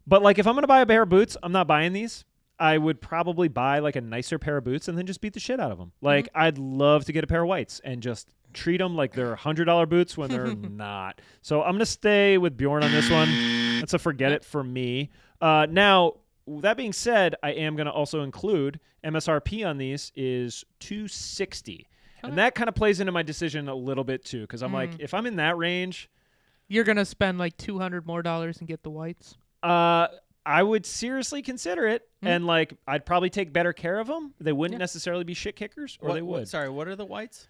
like, if I'm going to buy a pair of boots, I'm not buying these. I would probably buy, like, a nicer pair of boots and then just beat the shit out of them. Like, I'd love to get a pair of whites and just treat them like they're $100 boots when they're not. So I'm going to stay with Bjorn on this one. That's a forget it for me. Now, that being said, I am going to also include MSRP on these is $260. And that kind of plays into my decision a little bit too, because I'm like, if I'm in that range, you're gonna spend like $200 more and get the whites. I would seriously consider it, and like I'd probably take better care of them. They wouldn't necessarily be shit kickers, or they would. Sorry, what are the whites?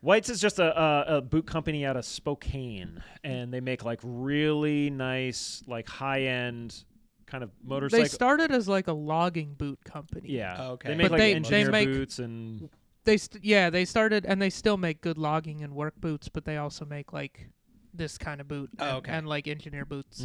Whites is just a boot company out of Spokane, and they make like really nice, like high end kind of motorcycle. They started as like a logging boot company. Yeah. Oh, okay. They make But like engineer boots and. They started and they still make good logging and work boots, but they also make like this kind of boot and like engineer boots,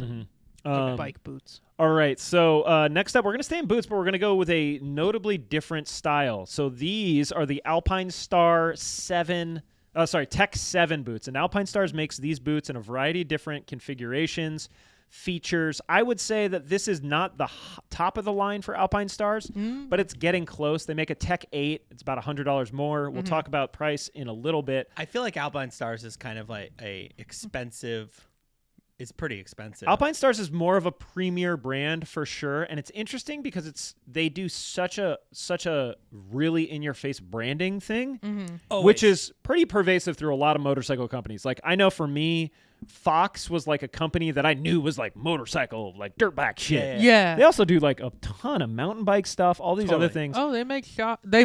bike boots. All right, so next up, we're going to stay in boots, but we're going to go with a notably different style. So these are the Alpine Star Tech 7 boots, and Alpine Stars makes these boots in a variety of different configurations, features. I would say that this is not the top of the line for Alpine Stars, but it's getting close. They make a Tech 8. It's about $100 more. We'll talk about price in a little bit. I feel like Alpine Stars is kind of like a expensive. It's pretty expensive. Alpine Stars is more of a premier brand for sure, and it's interesting because they do such a really in your face branding thing, which is pretty pervasive through a lot of motorcycle companies. Like I know for me, Fox was like a company that I knew was like motorcycle, like dirt bike shit. Yeah. They also do like a ton of mountain bike stuff, all these other things. Oh, they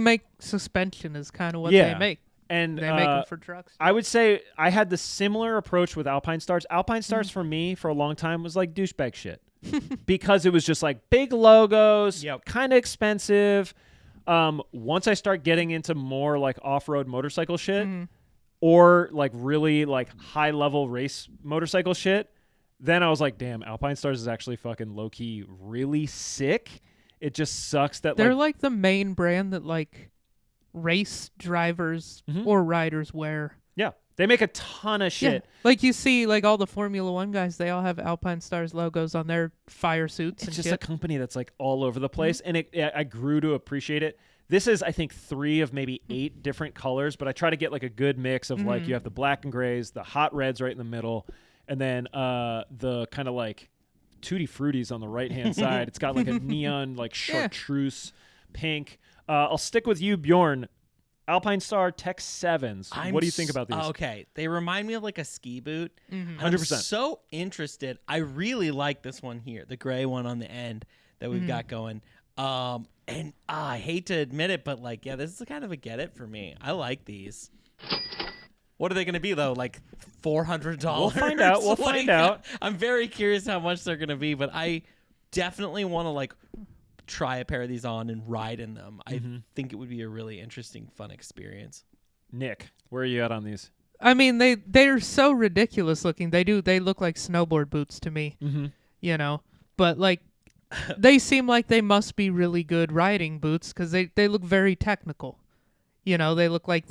make suspension is kind of what they make. And they make them for trucks. I would say I had the similar approach with Alpine Stars. Alpine Stars for me for a long time was like douchebag shit because it was just like big logos, kind of expensive. Once I start getting into more like off-road motorcycle shit or like really like high-level race motorcycle shit, then I was like, damn, Alpine Stars is actually fucking low-key really sick. It just sucks that they're like the main brand that like race drivers or riders wear. They make a ton of shit. Yeah. Like you see, like all the Formula One guys, they all have Alpine Stars logos on their fire suits. It's and just shit. a company that's like all over the place, and I grew to appreciate it. This is, I think, 3 of maybe 8 different colors, but I try to get like a good mix of like you have the black and grays, the hot reds right in the middle, and then the kind of like Tutti Fruttis on the right-hand side. It's got like a neon like chartreuse pink. I'll stick with you, Bjorn. Alpine Star Tech 7s. What do you think about these? Okay, they remind me of like a ski boot. 100%. I'm so interested. I really like this one here, the gray one on the end that we've got going. And I hate to admit it, but like, yeah, this is kind of a get it for me. I like these. What are they going to be though? Like $400? We'll find out. We'll find out. I'm very curious how much they're going to be, but I definitely want to like try a pair of these on and ride in them. I think it would be a really interesting, fun experience. Nick, where are you at on these? I mean, they're so ridiculous looking. They look like snowboard boots to me. You know, but like they seem like they must be really good riding boots because they look very technical. You know, they look like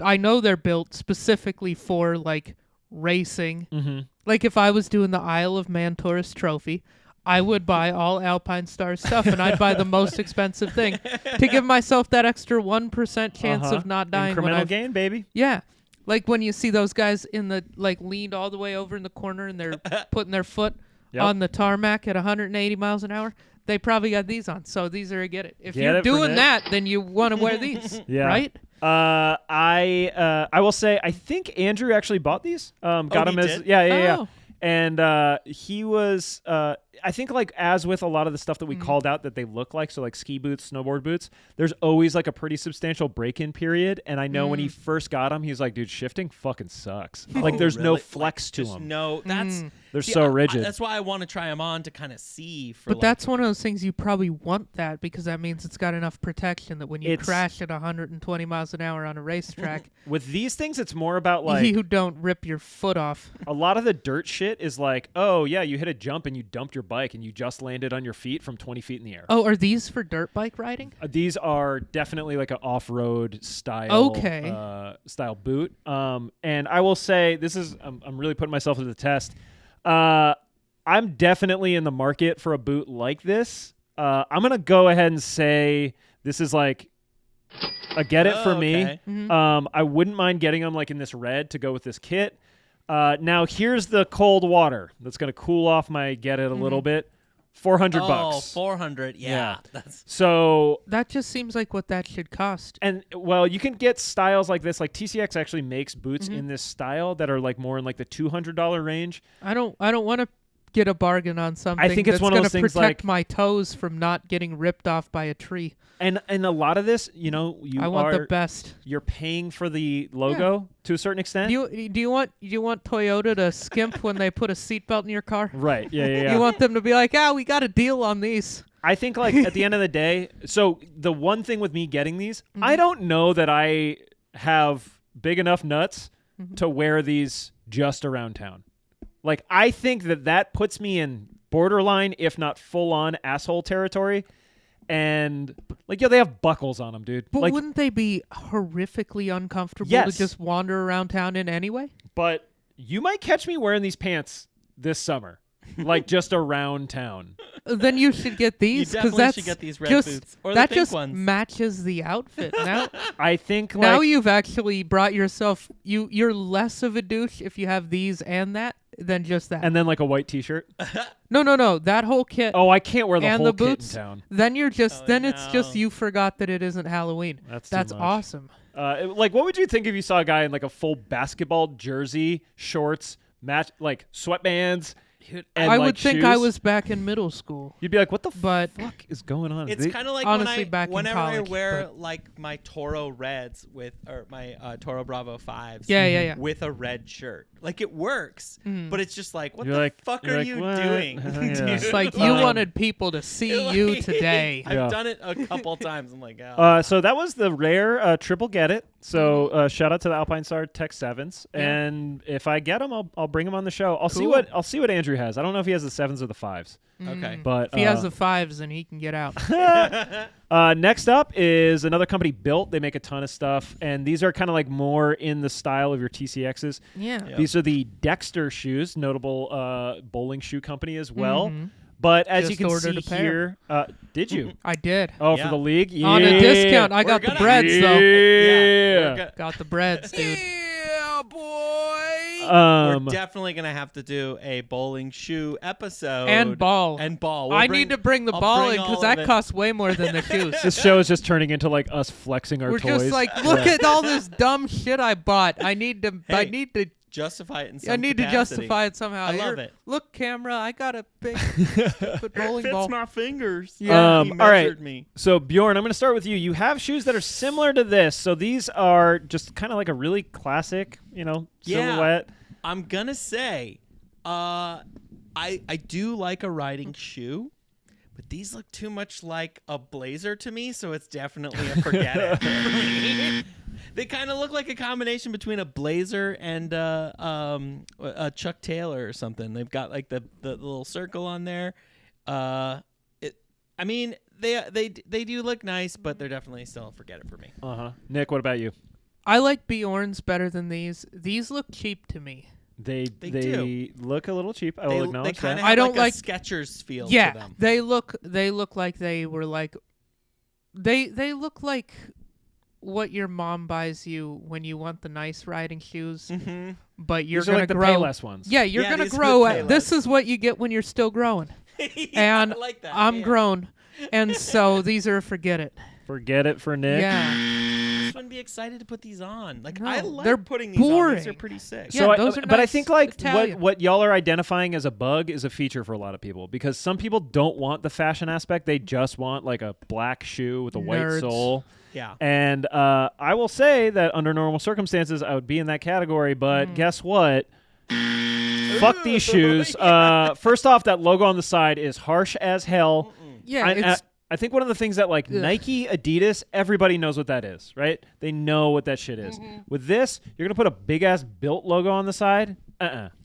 I know they're built specifically for like racing. Like if I was doing the Isle of Man Tourist Trophy, I would buy all Alpine Star stuff, and I'd buy the most expensive thing to give myself that extra 1% chance of not dying. Incremental gain, baby. Yeah. Like when you see those guys in the like leaned all the way over in the corner and they're putting their foot on the tarmac at 180 miles an hour, they probably got these on. So these are a get it. If you're doing that, then you want to wear these, right? I will say I think Andrew actually bought these. Got him as did? yeah. And he was I think like as with a lot of the stuff that we called out that they look like, so like ski boots, snowboard boots, there's always like a pretty substantial break-in period. And I know when he first got them, he was like, dude, shifting fucking sucks. Like there's no flex to them. No, that's They're so rigid. that's why I want to try them on to kind of see. But that's one of those things you probably want that because that means it's got enough protection that when you crash at 120 miles an hour on a racetrack, with these things, it's more about like you don't rip your foot off. A lot of the dirt shit is like, oh yeah, you hit a jump and you dumped your bike and you just landed on your feet from 20 feet in the air. Oh, are these for dirt bike riding? These are definitely like an off-road style style boot. And I will say this is I'm really putting myself to the test. I'm definitely in the market for a boot like this. I'm going to go ahead and say this is like a get it for me. I wouldn't mind getting them like in this red to go with this kit. Now here's the cold water that's going to cool off my get it a little bit. $400. Oh, $400. Yeah. So that just seems like what that should cost. And well, you can get styles like this. Like TCX actually makes boots in this style that are like more in like the $200 range. I don't want to get a bargain on something. I think it's one of those things protect like my toes from not getting ripped off by a tree. And a lot of this, you know, I want the best. You're paying for the logo to a certain extent. Do you want Toyota to skimp when they put a seatbelt in your car? Right. Yeah. You want them to be like, we got a deal on these. I think like at the end of the day, so the one thing with me getting these, I don't know that I have big enough nuts to wear these just around town. Like I think that puts me in borderline, if not full on asshole territory. And like, they have buckles on them, dude. But like, wouldn't they be horrifically uncomfortable to just wander around town in anyway? But you might catch me wearing these pants this summer, like just around town. Then you should get these because that's should get these red boots or that the pink just ones. Matches the outfit. Now, I think like, now you've actually brought yourself. You're less of a douche if you have these and that than just that. And then like a white T-shirt. No, that whole kit. Oh, I can't wear the and whole the kit boots, in town. Then you're just it's just you forgot that it isn't Halloween. That's awesome. Like, what would you think if you saw a guy in like a full basketball jersey, shorts, like sweatbands? And I like would think shoes? I was back in middle school. You'd be like, what the fuck is going on? It's kind of like honestly, back in whenever college, I wear like my Toro Reds or my Toro Bravo 5s Yeah. with a red shirt. Like it works, but it's just like, what You're the like, fuck you're are like, you what? doing? Yeah. It's like you wanted people to see you today. I've done it a couple times. I'm like, oh. So that was the rare triple get it. So shout out to the Alpine Star Tech 7s, and if I get them, I'll bring them on the show. I'll see what Andrew has. I don't know if he has the 7s or the 5s. Okay, but if he has the 5s, then he can get out. Next up is another company, Built. They make a ton of stuff, and these are kind of like more in the style of your TCXs. Yeah. Yep. These are the Dexter shoes, notable bowling shoe company as well. Mhm. But as Just you can ordered see a pair. here, did you? I did. Oh, Yeah. for the league? Yeah. On a discount. I got the gonna- breads, though. Yeah. Got the breads, dude. Yeah, boy. Um, We're definitely gonna have to do a bowling shoe episode And ball. And ball. I need to bring the I'll ball bring in all because of that it. costs way more than the shoes. this show is just turning into like us flexing our We're toys. just like, look at all this dumb shit I bought. I need to. I Hey, need to. justify it in some I need to capacity. justify it somehow. I love Here, it. Look, camera. I got a big stupid bowling Fits ball. my fingers. Yeah. He all right. measured me. So Bjorn, I'm going to start with you. You have shoes that are similar to this. So these are just kind of like a really classic, Yeah. silhouette. I'm gonna say, I do like a riding shoe, but these look too much like a blazer to me, so it's definitely a forget it for me. They kind of look like a combination between a blazer and a Chuck Taylor or something. They've got like the little circle on there. I mean, they do look nice, but they're definitely still a forget it for me. Nick, what about you? I like Bjorn's better than these. These look cheap to me. They do. look a little cheap. I They will acknowledge kind of that. have I don't like like- a Skechers feel Yeah, to them. they look like they were like. They look like what your mom buys you when you want the nice riding shoes, Mm-hmm. but you're These are gonna like the grow. Payless ones. Yeah, you're Yeah, gonna these are grow. the This Payless. is what you get when you're still growing, and I like that. I'm yeah. grown, and so these are forget it. Forget it for Nick. Yeah, I just wouldn't be excited to put these on. Like I No, like they're putting these on. These boring. are pretty sick. Yeah, So those are but I nice think like Italian. what y'all are identifying as a bug is a feature for a lot of people because some people don't want the fashion aspect. They just want like a black shoe with a white Nerds. sole. Yeah. And I will say that under normal circumstances, I would be in that category. But guess what? Fuck these shoes. First off, that logo on the side is harsh as hell. yeah. I It's think one of the things that like Nike, Adidas, everybody knows what that is, right? They know what that shit is. With this, you're going to put a big ass Built logo on the side?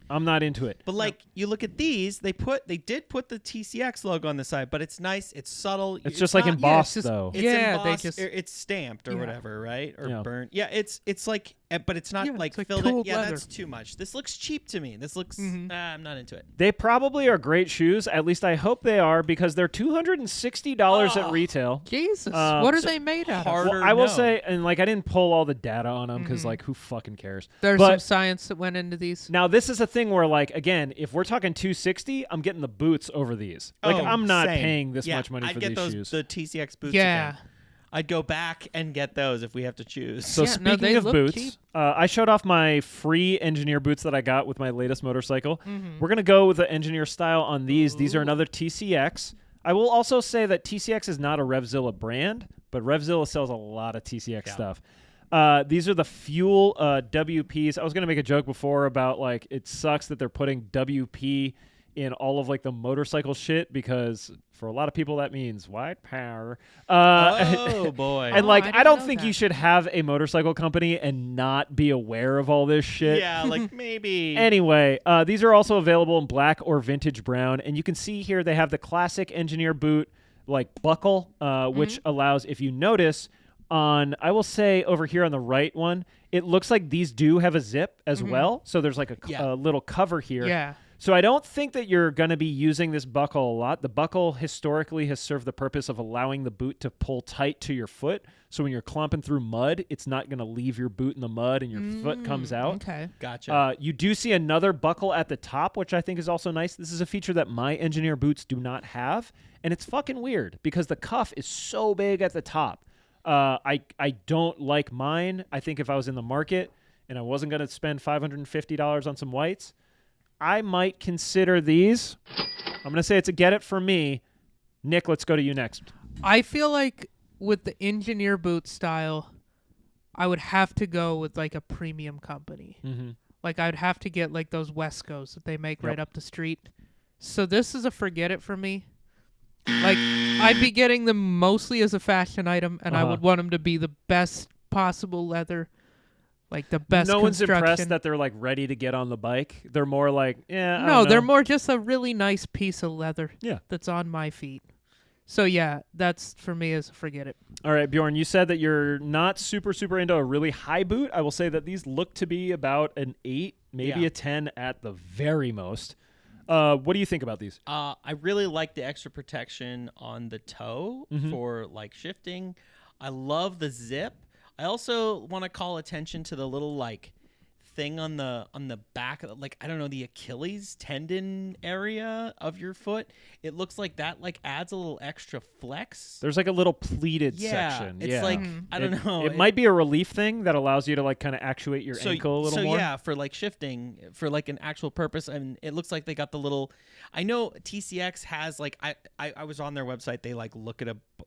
I'm not into it. But like you look at these, they did put the TCX logo on the side, but it's nice, it's subtle. It's just like not- embossed just- though. It's Yeah, they embossed, just- or it's stamped or Yeah. whatever, right? Or Yeah. burnt. Yeah, it's like, but it's not Yeah, like it's like filled in. tooled Yeah, leather. that's too much. This looks cheap to me. This looks. I'm not into it. They probably are great shoes. At least I hope they are because they're $260 at retail. Jesus. Uh, What are so they made out hard- of? Harder Well, I will no. say, and like I didn't pull all the data on them because like who fucking cares? There's but some science that went into these. now this is a thing where like again, if we're talking 260, I'm getting the boots over these. Like Oh, I'm not same. paying this Yeah, much money I'd for get these those, shoes. The TCX boots. Yeah. Again. I'd go back and get those if we have to choose. So Yeah, no, speaking they of look boots, cheap. I showed off my free engineer boots that I got with my latest motorcycle. Mm-hmm. We're gonna go with the engineer style on these. These are another TCX. I will also say that TCX is not a Revzilla brand, but Revzilla sells a lot of TCX stuff. These are the Fuel WPs. I was gonna make a joke before about like it sucks that they're putting WP in all of like the motorcycle shit because for a lot of people that means white power. Oh boy. And Oh, like I I, didn't don't know think that. you should have a motorcycle company and not be aware of all this shit. yeah, like maybe. Anyway, these are also available in black or vintage brown, and you can see here they have the classic engineer boot like buckle, which allows, if you notice, on I will say over here on the right one, it looks like these do have a zip as well. So there's like Yeah. a little cover here. Yeah. So I don't think that you're going to be using this buckle a lot. The buckle historically has served the purpose of allowing the boot to pull tight to your foot. So when you're clomping through mud, it's not going to leave your boot in the mud and your foot comes out. Okay. Gotcha. You do see another buckle at the top, which I think is also nice. This is a feature that my engineer boots do not have. And it's fucking weird because the cuff is so big at the top. I don't like mine. I think if I was in the market and I wasn't going to spend $550 on some whites, I might consider these. I'm going to say it's a get it for me. Nick, let's go to you next. I feel like with the engineer boot style, I would have to go with like a premium company. Mm-hmm. Like I'd have to get like those Wescos that they make right up the street. So this is a forget it for me. Like I'd be getting them mostly as a fashion item, and I would want them to be the best possible leather, like the best. No one's construction. impressed that they're like ready to get on the bike. They're more like, yeah. I No, don't they're know. more just a really nice piece of leather. Yeah. That's on my feet. So yeah, that's for me is forget it. All right, Bjorn, you said that you're not super into a really high boot. I will say that these look to be about an 8, maybe a 10 at the very most. What do you think about these? I really like the extra protection on the toe for like shifting. I love the zip. I also want to call attention to the little like thing on the back of like I don't know, the Achilles tendon area of your foot. It looks like that like adds a little extra flex. There's like a little pleated section. It's like I don't know. It might be a relief thing that allows you to like kind of actuate your ankle a little more. So yeah, for like shifting for like an actual purpose. And it looks like they got the little. I know TCX has like I was on their website. They like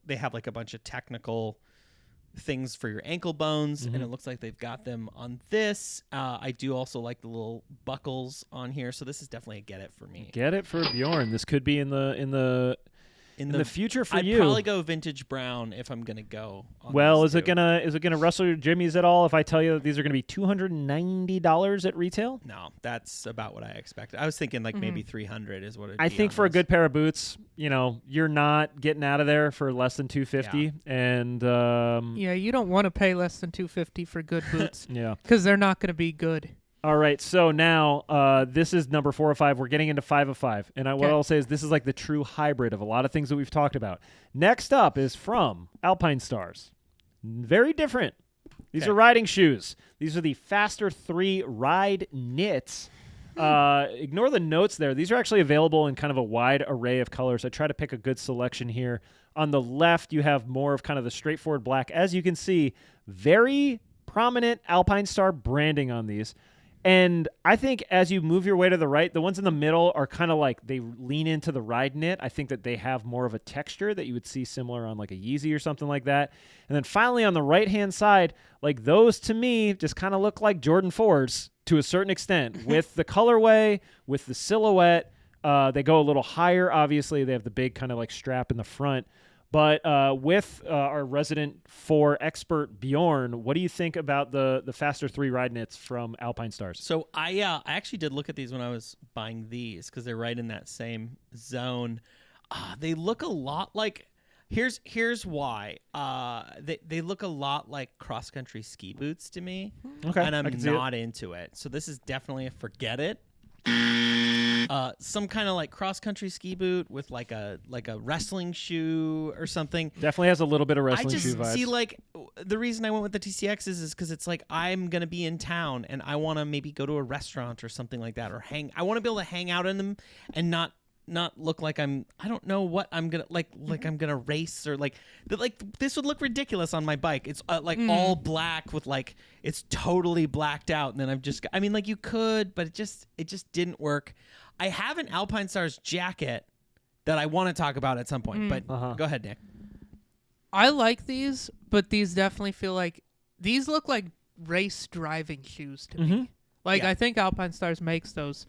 they have like a bunch of technical things for your ankle bones, and it looks like they've got them on this. I do also like the little buckles on here, so this is definitely a get it for me. Get it for Bjorn. This could be in the future for you. I'd probably go vintage brown if I'm gonna go. Well, is it gonna rustle your jimmies at all if I tell you that these are gonna be $290 at retail? No, that's about what I expected. I was thinking like maybe 300 is what I think for a good pair of boots, you're not getting out of there for less than $250, and yeah, you don't want to pay less than $250 for good boots. yeah, because they're not going to be good. All right, so now this is number 4 of 5. We're getting into 5 of 5. And what I'll say is this is like the true hybrid of a lot of things that we've talked about. Next up is from Alpine Stars. Very different. These are riding shoes. These are the Faster 3 Ride Knits. Ignore the notes there. These are actually available in kind of a wide array of colors. I try to pick a good selection here. On the left, you have more of kind of the straightforward black. As you can see, very prominent Alpine Star branding on these. And I think as you move your way to the right, the ones in the middle are kind of like they lean into the ride knit. I think that they have more of a texture that you would see similar on like a Yeezy or something like that. And then finally on the right-hand side, like those to me just kind of look like Jordan 4s to a certain extent with the colorway, with the silhouette. They go a little higher, obviously. They have the big kind of like strap in the front. But with our resident 4 expert, Bjorn, what do you think about the Faster 3 ride knits from Alpine Stars? So I actually did look at these when I was buying these because they're right in that same zone. They look a lot like here's why. They look a lot like cross-country ski boots to me. Okay, and I'm not into it. So this is definitely a forget it. Some kind of like cross-country ski boot with like a wrestling shoe or something. Definitely has a little bit of wrestling shoe vibes. I just see like the reason I went with the TCXs is because it's like I'm gonna be in town and I want to maybe go to a restaurant or something like that, or I want to be able to hang out in them and not look like I don't know what I'm gonna like I'm gonna race or like this would look ridiculous on my bike. It's all black with like it's totally blacked out, and then like you could, but it just didn't work. I have an Alpine Stars jacket that I want to talk about at some point, but go ahead, Nick. I like these, but these definitely feel like these look like race driving shoes to me. Like I think Alpine Stars makes those.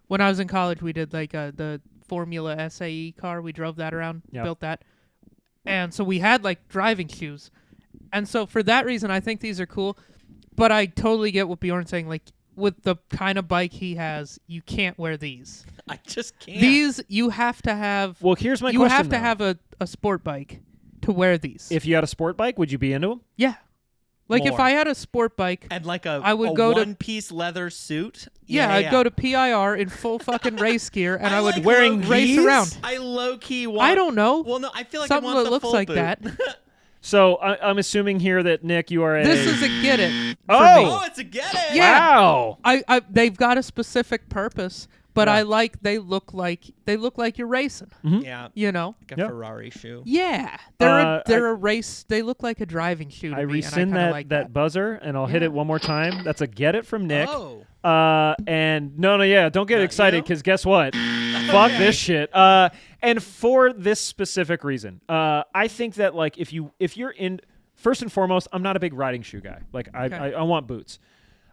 When I was in college, we did like the Formula SAE car. We drove that around, built that. And so we had like driving shoes. And so for that reason, I think these are cool. But I totally get what Bjorn's saying. Like with the kind of bike he has, you can't wear these. I just can't. These, you have to have... Well, here's my question, You have to have a sport bike to wear these. If you had a sport bike, would you be into them? Yeah. Like More. If I had a sport bike... And like I would go to one-piece leather suit? Yeah, I'd go to PIR in full fucking race gear, and I would like wearing race these? around. I low-key want... I don't know. Well, no, I feel like Something I want that the looks full like boot. that. So I'm assuming here that, Nick, you are a... This is a get it. For Oh! me. Oh, it's a get it! Yeah. Wow! They've got a specific purpose, but I like they look like you're racing. Yeah. You know? Like a Ferrari shoe. Yeah. They're a race. They look like a driving shoe to I me, rescind and I like that buzzer, and I'll hit it one more time. That's a get it from Nick. Oh. And no, don't get excited, because guess what? Fuck this shit. And for this specific reason, I think that like if you're in, first and foremost, I'm not a big riding shoe guy. Like I want boots.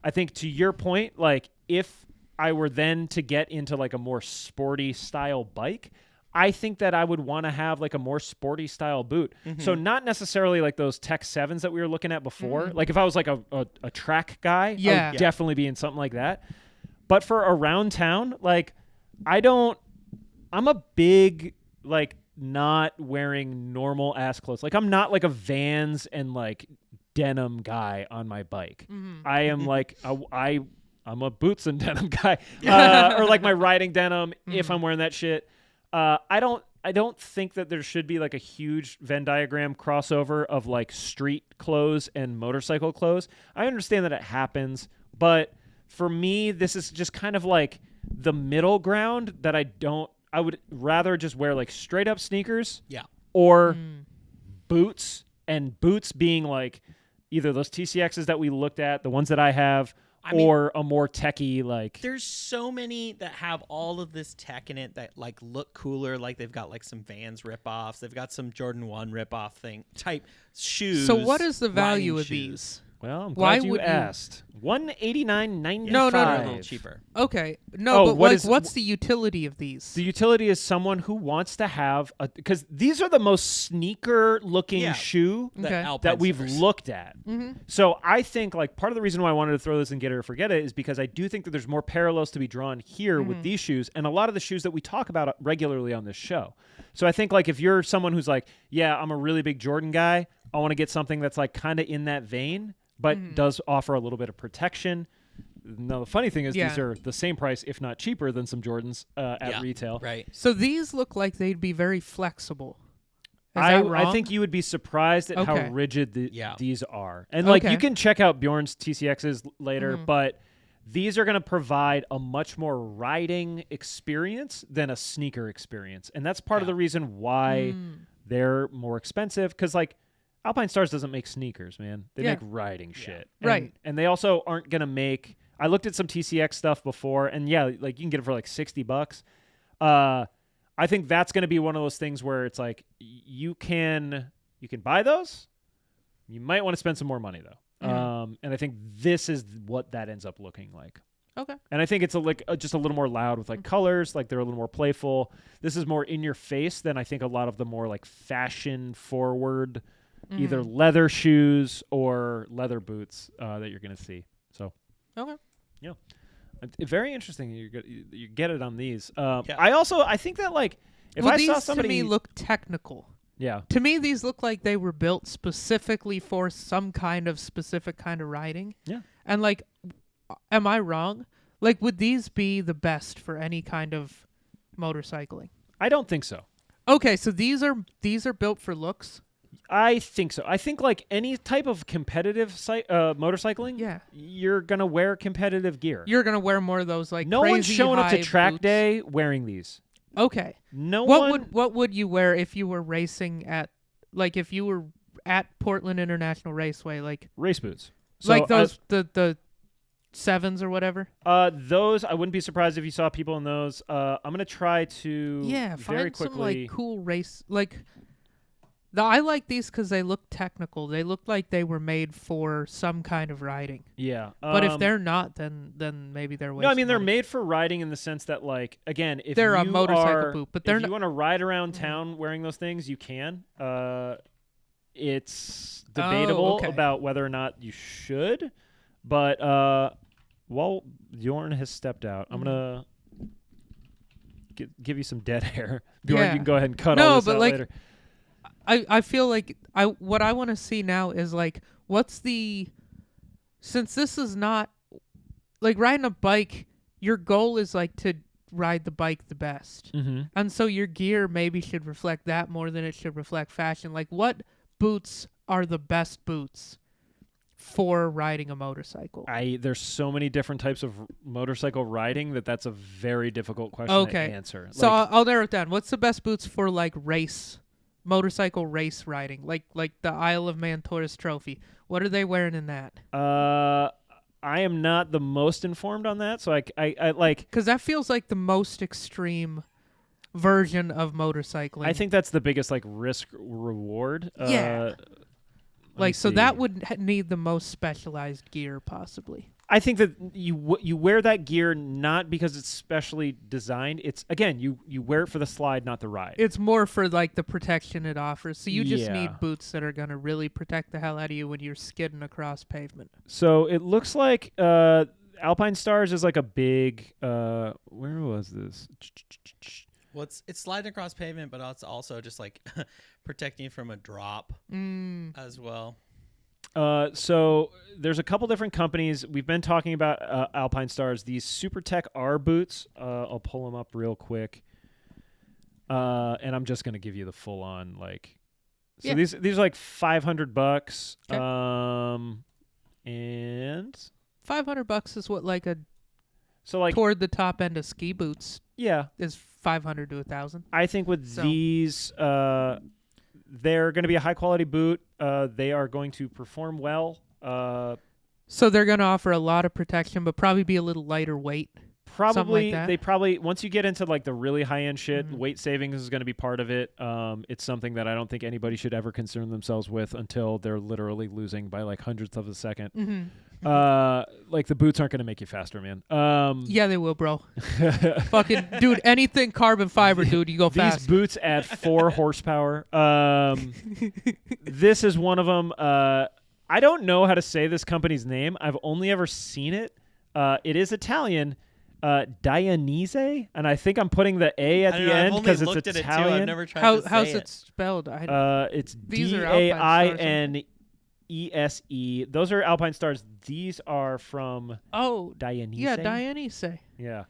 I think to your point, like if I were then to get into like a more sporty style bike, I think that I would want to have like a more sporty style boot. So not necessarily like those Tech 7s that we were looking at before. Like if I was like a track guy, I would definitely be in something like that. But for around town, like I'm a big like not wearing normal ass clothes. Like I'm not like a Vans and like denim guy on my bike. I am like I'm a boots and denim guy, or like my riding denim if I'm wearing that shit. I don't think that there should be like a huge Venn diagram crossover of like street clothes and motorcycle clothes. I understand that it happens, but for me, this is just kind of like the middle ground that I would rather just wear like straight up sneakers or boots, and boots being like either those TCXs that we looked at, the ones that I have, or a more techie like. There's so many that have all of this tech in it that like look cooler. Like they've got like some Vans ripoffs. They've got some Jordan 1 ripoff thing type shoes. So what is the value riding of shoes. these? Well, I'm Why glad you would you- asked. $189.95. No, A little cheaper. Okay. No, Oh, but what like, is- what's the utility of these? The utility is someone who wants to have because these are the most sneaker-looking Yeah. shoe The Okay. Alpine that we've Stars. looked at. So I think like part of the reason why I wanted to throw this and get it or forget it is because I do think that there's more parallels to be drawn here with these shoes and a lot of the shoes that we talk about regularly on this show. So I think like if you're someone who's like, yeah, I'm a really big Jordan guy, I want to get something that's like kind of in that vein, but does offer a little bit of protection. Now the funny thing is these are the same price, if not cheaper, than some Jordans at retail. Right. So these look like they'd be very flexible. Is that wrong? I think you would be surprised at how Okay. rigid Yeah. these are. And like Okay. you can check out Bjorn's TCXs later, but these are going to provide a much more riding experience than a sneaker experience. And that's part of the reason why they're more expensive because like Alpine Stars doesn't make sneakers, man. They make riding shit. Right. And they also aren't going to make I looked at some TCX stuff before and yeah, like you can get it for like $60. I think that's going to be one of those things where it's like you can buy those. You might want to spend some more money though. And I think this is what that ends up looking like. Okay. And I think it's just a little more loud with like colors, like they're a little more playful. This is more in your face than I think a lot of the more like fashion forward, either leather shoes or leather boots that you're going to see. So, Okay. yeah, very interesting. You get it on these. I think that like if Well, I these saw somebody to me look technical. yeah. To me, these look like they were built specifically for some kind of specific kind of riding. Yeah. And like, am I wrong? Like, would these be the best for any kind of motorcycling? I don't think so. Okay, so these are built for looks. I think so. I think like any type of competitive motorcycling, Yeah. you're gonna wear competitive gear. You're gonna wear more of those like No crazy one's showing up to high track boots. day wearing these. Okay. No What one. would you wear if you were racing at like if you were at Portland International Raceway like Race boots. So, like those the sevens or whatever? those I wouldn't be surprised if you saw people in those. I'm gonna try to Yeah, very find some quickly. like cool race like. I like these because they look technical. They look like they were made for some kind of riding. Yeah, But if they're not, then maybe they're. no, I mean they're money. made for riding in the sense that like again, if They're a you motorcycle are, boot, but they're if you not- want to ride around town wearing those things, you can. It's debatable okay. about whether or not you should, but while Bjorn has stepped out, I'm gonna give you some dead air. Bjorn, Yeah. you can go ahead and cut No, all this but out like, later. I feel like what I want to see now is like what's the since this is not like riding a bike, your goal is like to ride the bike the best. Mm-hmm. And so your gear maybe should reflect that more than it should reflect fashion. Like what boots are the best boots for riding a motorcycle? There's so many different types of motorcycle riding that's a very difficult question Okay. to answer. So Like, I'll narrow it down. What's the best boots for like motorcycle race riding? Like the Isle of Man Tourist Trophy. What are they wearing in that? I am not the most informed on that, so I like. Because that feels like the most extreme version of motorcycling. I think that's the biggest like risk reward. Yeah. Let me like so see. that would need the most specialized gear possibly. I think that you wear that gear not because it's specially designed. It's again you wear it for the slide, not the ride. It's more for like the protection it offers. So you just Yeah. need boots that are gonna really protect the hell out of you when you're skidding across pavement. So it looks like Alpine Stars is like a big. Where was this? Well, it's sliding across pavement, but it's also just like protecting you from a drop as well. So there's a couple different companies. We've been talking about Alpine Stars. These SuperTech R boots. I'll pull them up real quick. And I'm just gonna give you the full on like. So these are like $500. Okay. And $500 is what like a like toward the top end of ski boots is 500 to 1,000. I think with these, they're going to be a high quality boot. They are going to perform well. So they're going to offer a lot of protection, but probably be a little lighter weight. Probably, like they probably, once you get into like the really high end shit, weight savings is going to be part of it. It's something that I don't think anybody should ever concern themselves with until they're literally losing by like hundredths of a second. Like the boots aren't going to make you faster, man. Yeah, they will, bro. Fucking dude, anything carbon fiber, dude, you go fast. These boots add 4 horsepower. This is one of them. I don't know how to say this company's name. I've only ever seen it. It is Italian. Dianese, and I think I'm putting the A at the end because it's Italian. I've never tried to say how's it spelled? It's Dainese. Those are Alpine Stars. These are from Dianese. Yeah, Dianese. Yeah.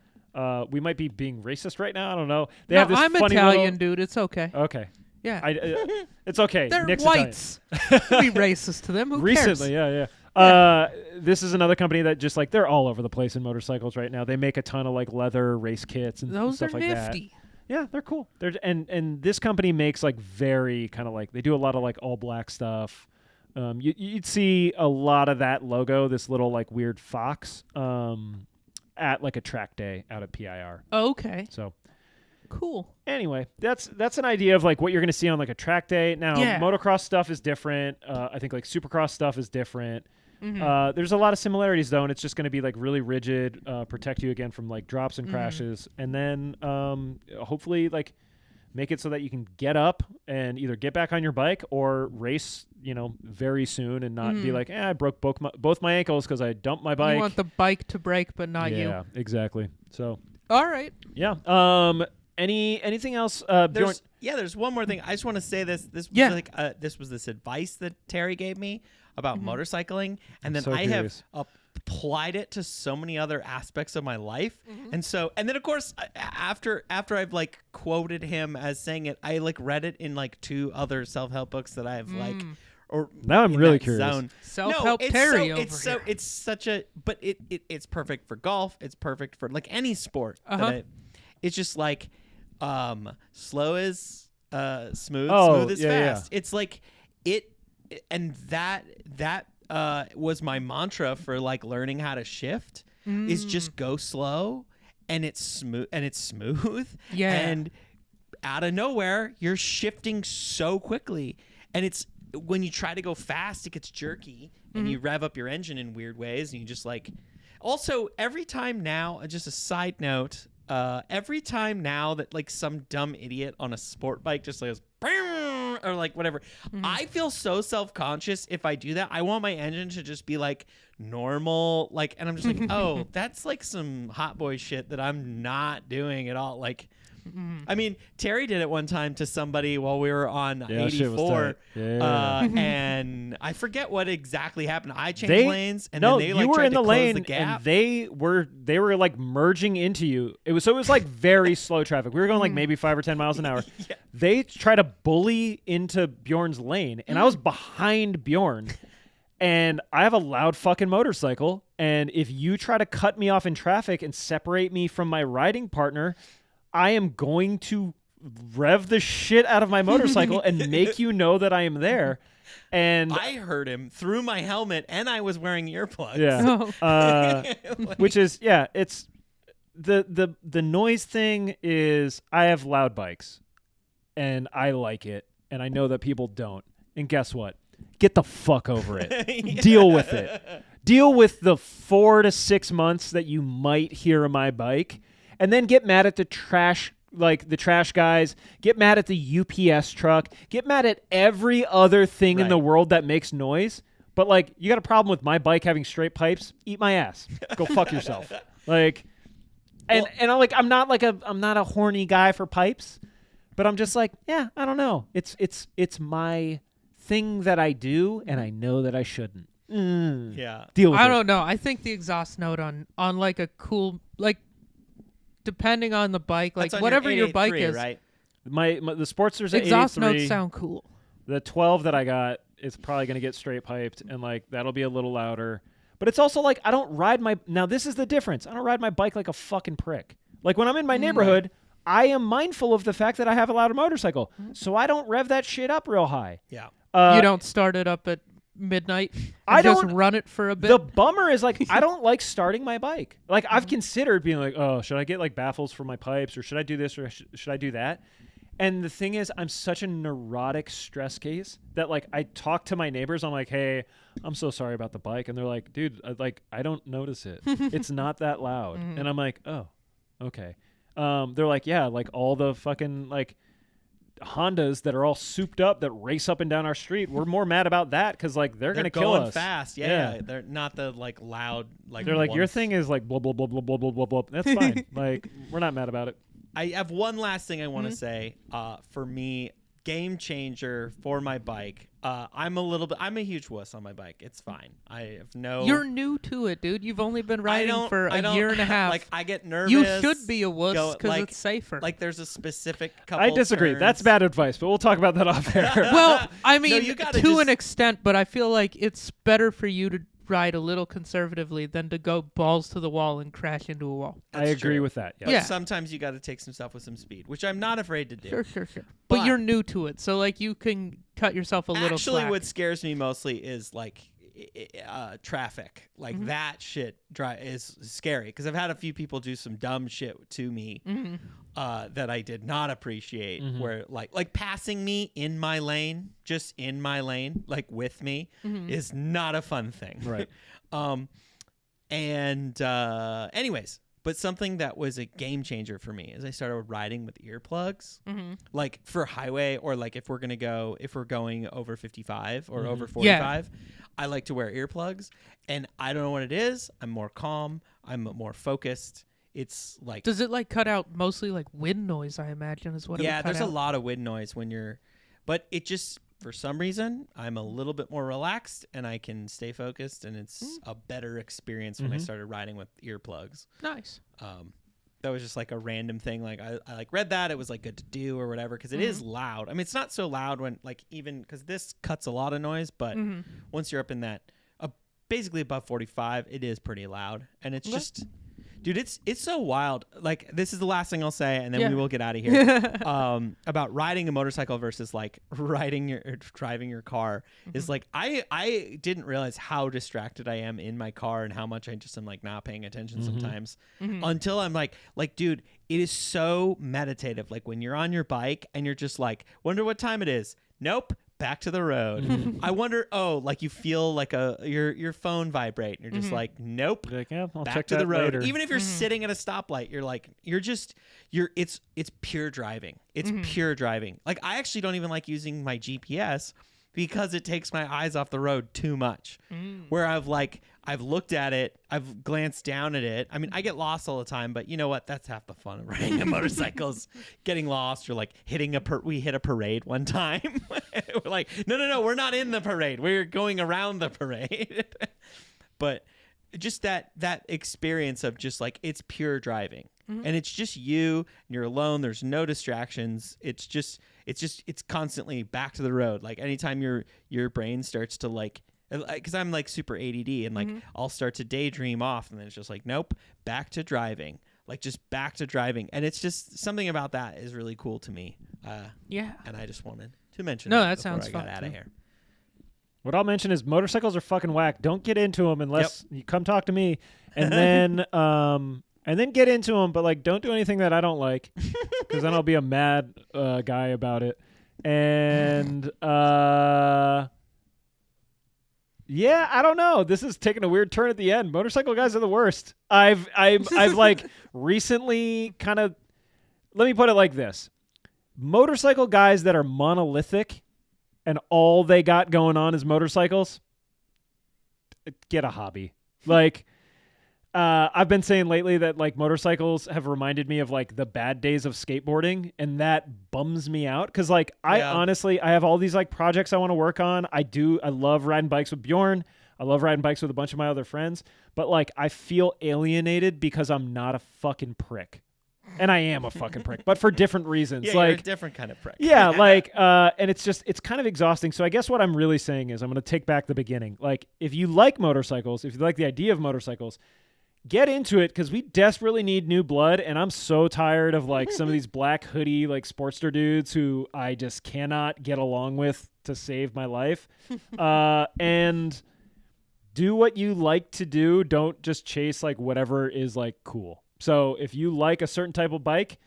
We might be being racist right now. I don't know. They No, have this I'm funny Italian, dude. It's okay. Okay. Yeah. It's okay. They're Nick's whites. Be racist to them. Who Recently, cares? yeah. This is another company that just like they're all over the place in motorcycles right now. They make a ton of like leather race kits and Those stuff are like nifty. that. Yeah, they're cool. And this company makes like very kind of like they do a lot of like all black stuff. You'd see a lot of that logo, this little like weird fox, at like a track day out at PIR. Oh, okay. So cool. anyway, that's an idea of like what you're going to see on like a track day. Now, motocross stuff is different. I think like supercross stuff is different. There's a lot of similarities though, and it's just going to be like really rigid, protect you again from like drops and crashes, and then hopefully like make it so that you can get up and either get back on your bike or race, very soon and not be like, I broke both my ankles because I dumped my bike. You want the bike to break, but not you. Yeah, exactly. So. All right. Yeah. Anything else? Bjorn? There's one more thing. I just want to say this. This was like this was this advice that Terry gave me about motorcycling, and then I have applied it to so many other aspects of my life. And then of course after I've like quoted him as saying it, I like read it in like 2 other self-help books that I've like. Or now I'm really curious. Zone. Self-help Terry over here. It's such a, but it's perfect for golf. It's perfect for like any sport. It's just like slow is smooth, smooth is fast. It's like and that was my mantra for like learning how to shift is just go slow and it's smooth. Yeah. And out of nowhere, you're shifting so quickly. And it's when you try to go fast, it gets jerky and you rev up your engine in weird ways. And you just like, also every time now, just a side note, every time now that like some dumb idiot on a sport bike just goes, or like whatever, I feel so self-conscious if I do that. I want my engine to just be like normal, like, and I'm just like, oh, that's like some hot boy shit that I'm not doing at all. Like, I mean, Terry did it one time to somebody while we were on 84, and I forget what exactly happened. I changed lanes, and then they like you were tried in to the close lane, the gap. and they were like merging into you. It was like very slow traffic. We were going like maybe 5 or 10 miles an hour. They try to bully into Bjorn's lane, and I was behind Bjorn. And I have a loud fucking motorcycle, and if you try to cut me off in traffic and separate me from my riding partner, I am going to rev the shit out of my motorcycle and make you know that I am there. And I heard him through my helmet, and I was wearing earplugs. Yeah, which is it's the noise thing is I have loud bikes, and I like it, and I know that people don't. And guess what? Get the fuck over it. Deal with it. Deal with the 4 to 6 months that you might hear my bike. And then get mad at the trash guys, get mad at the UPS truck, get mad at every other thing in the world that makes noise. But like, you got a problem with my bike having straight pipes? Eat my ass. Go fuck yourself. Like, And I'm not a horny guy for pipes, but I'm just like, yeah, I don't know. It's my thing that I do, and I know that I shouldn't. Yeah. Deal with it. I don't know. I think the exhaust note on like a cool, like, depending on the bike, like That's on whatever your bike 883, is, right? My the Sportster's at exhaust 83. notes sound cool. The 12 that I got is probably going to get straight piped, and like that'll be a little louder. But it's also like I don't ride my. Now this is the difference. I don't ride my bike like a fucking prick. Like when I'm in my neighborhood, I am mindful of the fact that I have a louder motorcycle, so I don't rev that shit up real high. Yeah. You don't start it up at midnight. I just don't run it for a bit. The bummer is like I don't like starting my bike. Like I've considered being like, oh, should I get like baffles for my pipes, or should I do this, or should I do that? And the thing is, I'm such a neurotic stress case that like I talk to my neighbors. I'm like, hey, I'm so sorry about the bike, and they're like, dude, I don't notice it. It's not that loud, and I'm like, oh, okay. They're like, yeah, like all the fucking like Hondas that are all souped up that race up and down our street. We're more mad about that because like they're gonna kill going us fast. Yeah. They're not the like loud like. They're like, your ones. thing is like blah blah blah blah blah blah blah blah. That's fine. Like we're not mad about it. I have one last thing I want to say. For me, game changer for my bike. I'm a huge wuss on my bike. It's fine. I have no. You're new to it, dude. You've only been riding for a year and a half. Like I get nervous. You should be a wuss because like, it's safer. Like there's a specific couple. I disagree. turns. That's bad advice, but we'll talk about that off air. well, I mean, you gotta to an just- extent, but I feel like it's better for you to ride a little conservatively than to go balls to the wall and crash into a wall. I agree with that. But Yeah. sometimes you got to take some stuff with some speed, which I'm not afraid to do. Sure. But But- you're new to it, so like you can cut yourself a little Actually, slack. what scares me mostly is like traffic. Like that shit is scary because I've had a few people do some dumb shit to me that I did not appreciate. Where like passing me in my lane, just in my lane, like with me, is not a fun thing. Right. Anyways. But something that was a game changer for me is I started riding with earplugs, like for highway or like if we're going over 55 or over 45, I like to wear earplugs. And I don't know what it is. I'm more calm. I'm more focused. It's like Does it like cut out mostly like wind noise? I imagine is what. yeah. it would cut There's a out. lot of wind noise when you're, but it just for some reason I'm a little bit more relaxed and I can stay focused and it's a better experience when I started riding with earplugs. Nice. That was just like a random thing. Like I like read that it was like good to do or whatever because it is loud. I mean, it's not so loud when like even because this cuts a lot of noise, but once you're up in that basically above 45, it is pretty loud and it's just. Dude, it's so wild. Like this is the last thing I'll say, and then we will get out of here. About riding a motorcycle versus like driving your car is like I didn't realize how distracted I am in my car and how much I just am like not paying attention sometimes until I'm like dude, it is so meditative. Like when you're on your bike and you're just like, wonder what time it is. Nope. Back to the road. I wonder. Oh, like you feel like your phone vibrate, and you're just like, nope. Like, yeah, I'll Back check to that the road. later. Even if you're sitting at a stoplight, you're like, it's pure driving. It's pure driving. Like I actually don't even like using my GPS because it takes my eyes off the road too much. Where I've looked at it, I've glanced down at it. I mean, I get lost all the time, but you know what? That's half the fun of riding a motorcycle is getting lost or like we hit a parade one time. We're like, no, we're not in the parade. We're going around the parade. But just that experience of just like it's pure driving. And it's just you and you're alone. There's no distractions. It's constantly back to the road. Like anytime your brain starts to like, because I'm like super ADD and like I'll start to daydream off and then it's just like, nope, back to driving. Like just back to driving. And it's just something about that is really cool to me. Yeah. And I just wanted to mention No, that that sounds before I got fun, out of too. here. What I'll mention is motorcycles are fucking whack. Don't get into them unless you come talk to me, and then get into them. But like, don't do anything that I don't like, because then I'll be a mad guy about it. And yeah, I don't know. This is taking a weird turn at the end. Motorcycle guys are the worst. I've like recently kind of. Let me put it like this: motorcycle guys that are monolithic. And all they got going on is motorcycles, get a hobby. Like, I've been saying lately that like motorcycles have reminded me of like the bad days of skateboarding, and that bums me out because like I honestly I have all these like projects I want to work on. I love riding bikes with Bjorn. I love riding bikes with a bunch of my other friends, but like I feel alienated because I'm not a fucking prick. And I am a fucking prick, but for different reasons. Yeah, like, you're a different kind of prick. Yeah, like, and it's kind of exhausting. So I guess what I'm really saying is I'm going to take back the beginning. Like, if you like motorcycles, if you like the idea of motorcycles, get into it because we desperately need new blood. And I'm so tired of like some of these black hoodie, like Sportster dudes who I just cannot get along with to save my life. And do what you like to do. Don't just chase like whatever is like cool. So if you like a certain type of bike,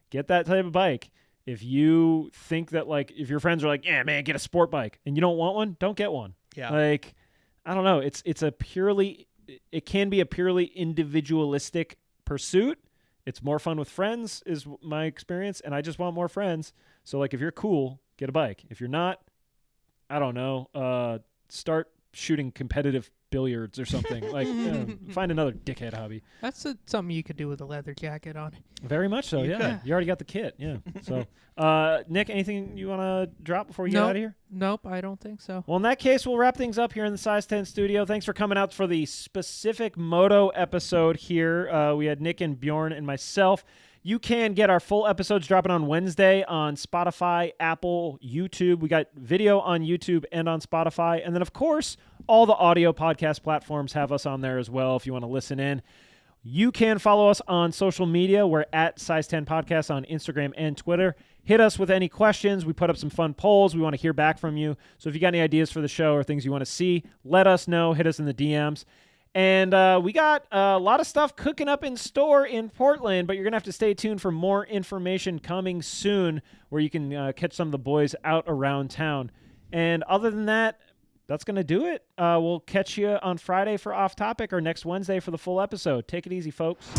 get that type of bike. If you think that like if your friends are like, yeah, man, get a sport bike and you don't want one, don't get one. Yeah. Like, I don't know. It can be a purely individualistic pursuit. It's more fun with friends is my experience. And I just want more friends. So like if you're cool, get a bike. If you're not, I don't know, start shooting competitive billiards or something. Like, find another dickhead hobby. That's something you could do with a leather jacket on. Very much so, yeah. could. You already got the kit, yeah. So, Nick, anything you want to drop before we get Nope. out of here? Nope, I don't think so. Well, in that case, we'll wrap things up here in the Size 10 studio. Thanks for coming out for the specific moto episode here. We had Nick and Bjorn and myself. You can get our full episodes dropping on Wednesday on Spotify, Apple, YouTube. We got video on YouTube and on Spotify. And then, of course, all the audio podcast platforms have us on there as well if you want to listen in. You can follow us on social media. We're at Size 10 Podcast on Instagram and Twitter. Hit us with any questions. We put up some fun polls. We want to hear back from you. So if you got any ideas for the show or things you want to see, let us know. Hit us in the DMs. And we got a lot of stuff cooking up in store in Portland, but you're going to have to stay tuned for more information coming soon where you can catch some of the boys out around town. And other than that, that's going to do it. We'll catch you on Friday for Off Topic or next Wednesday for the full episode. Take it easy, folks.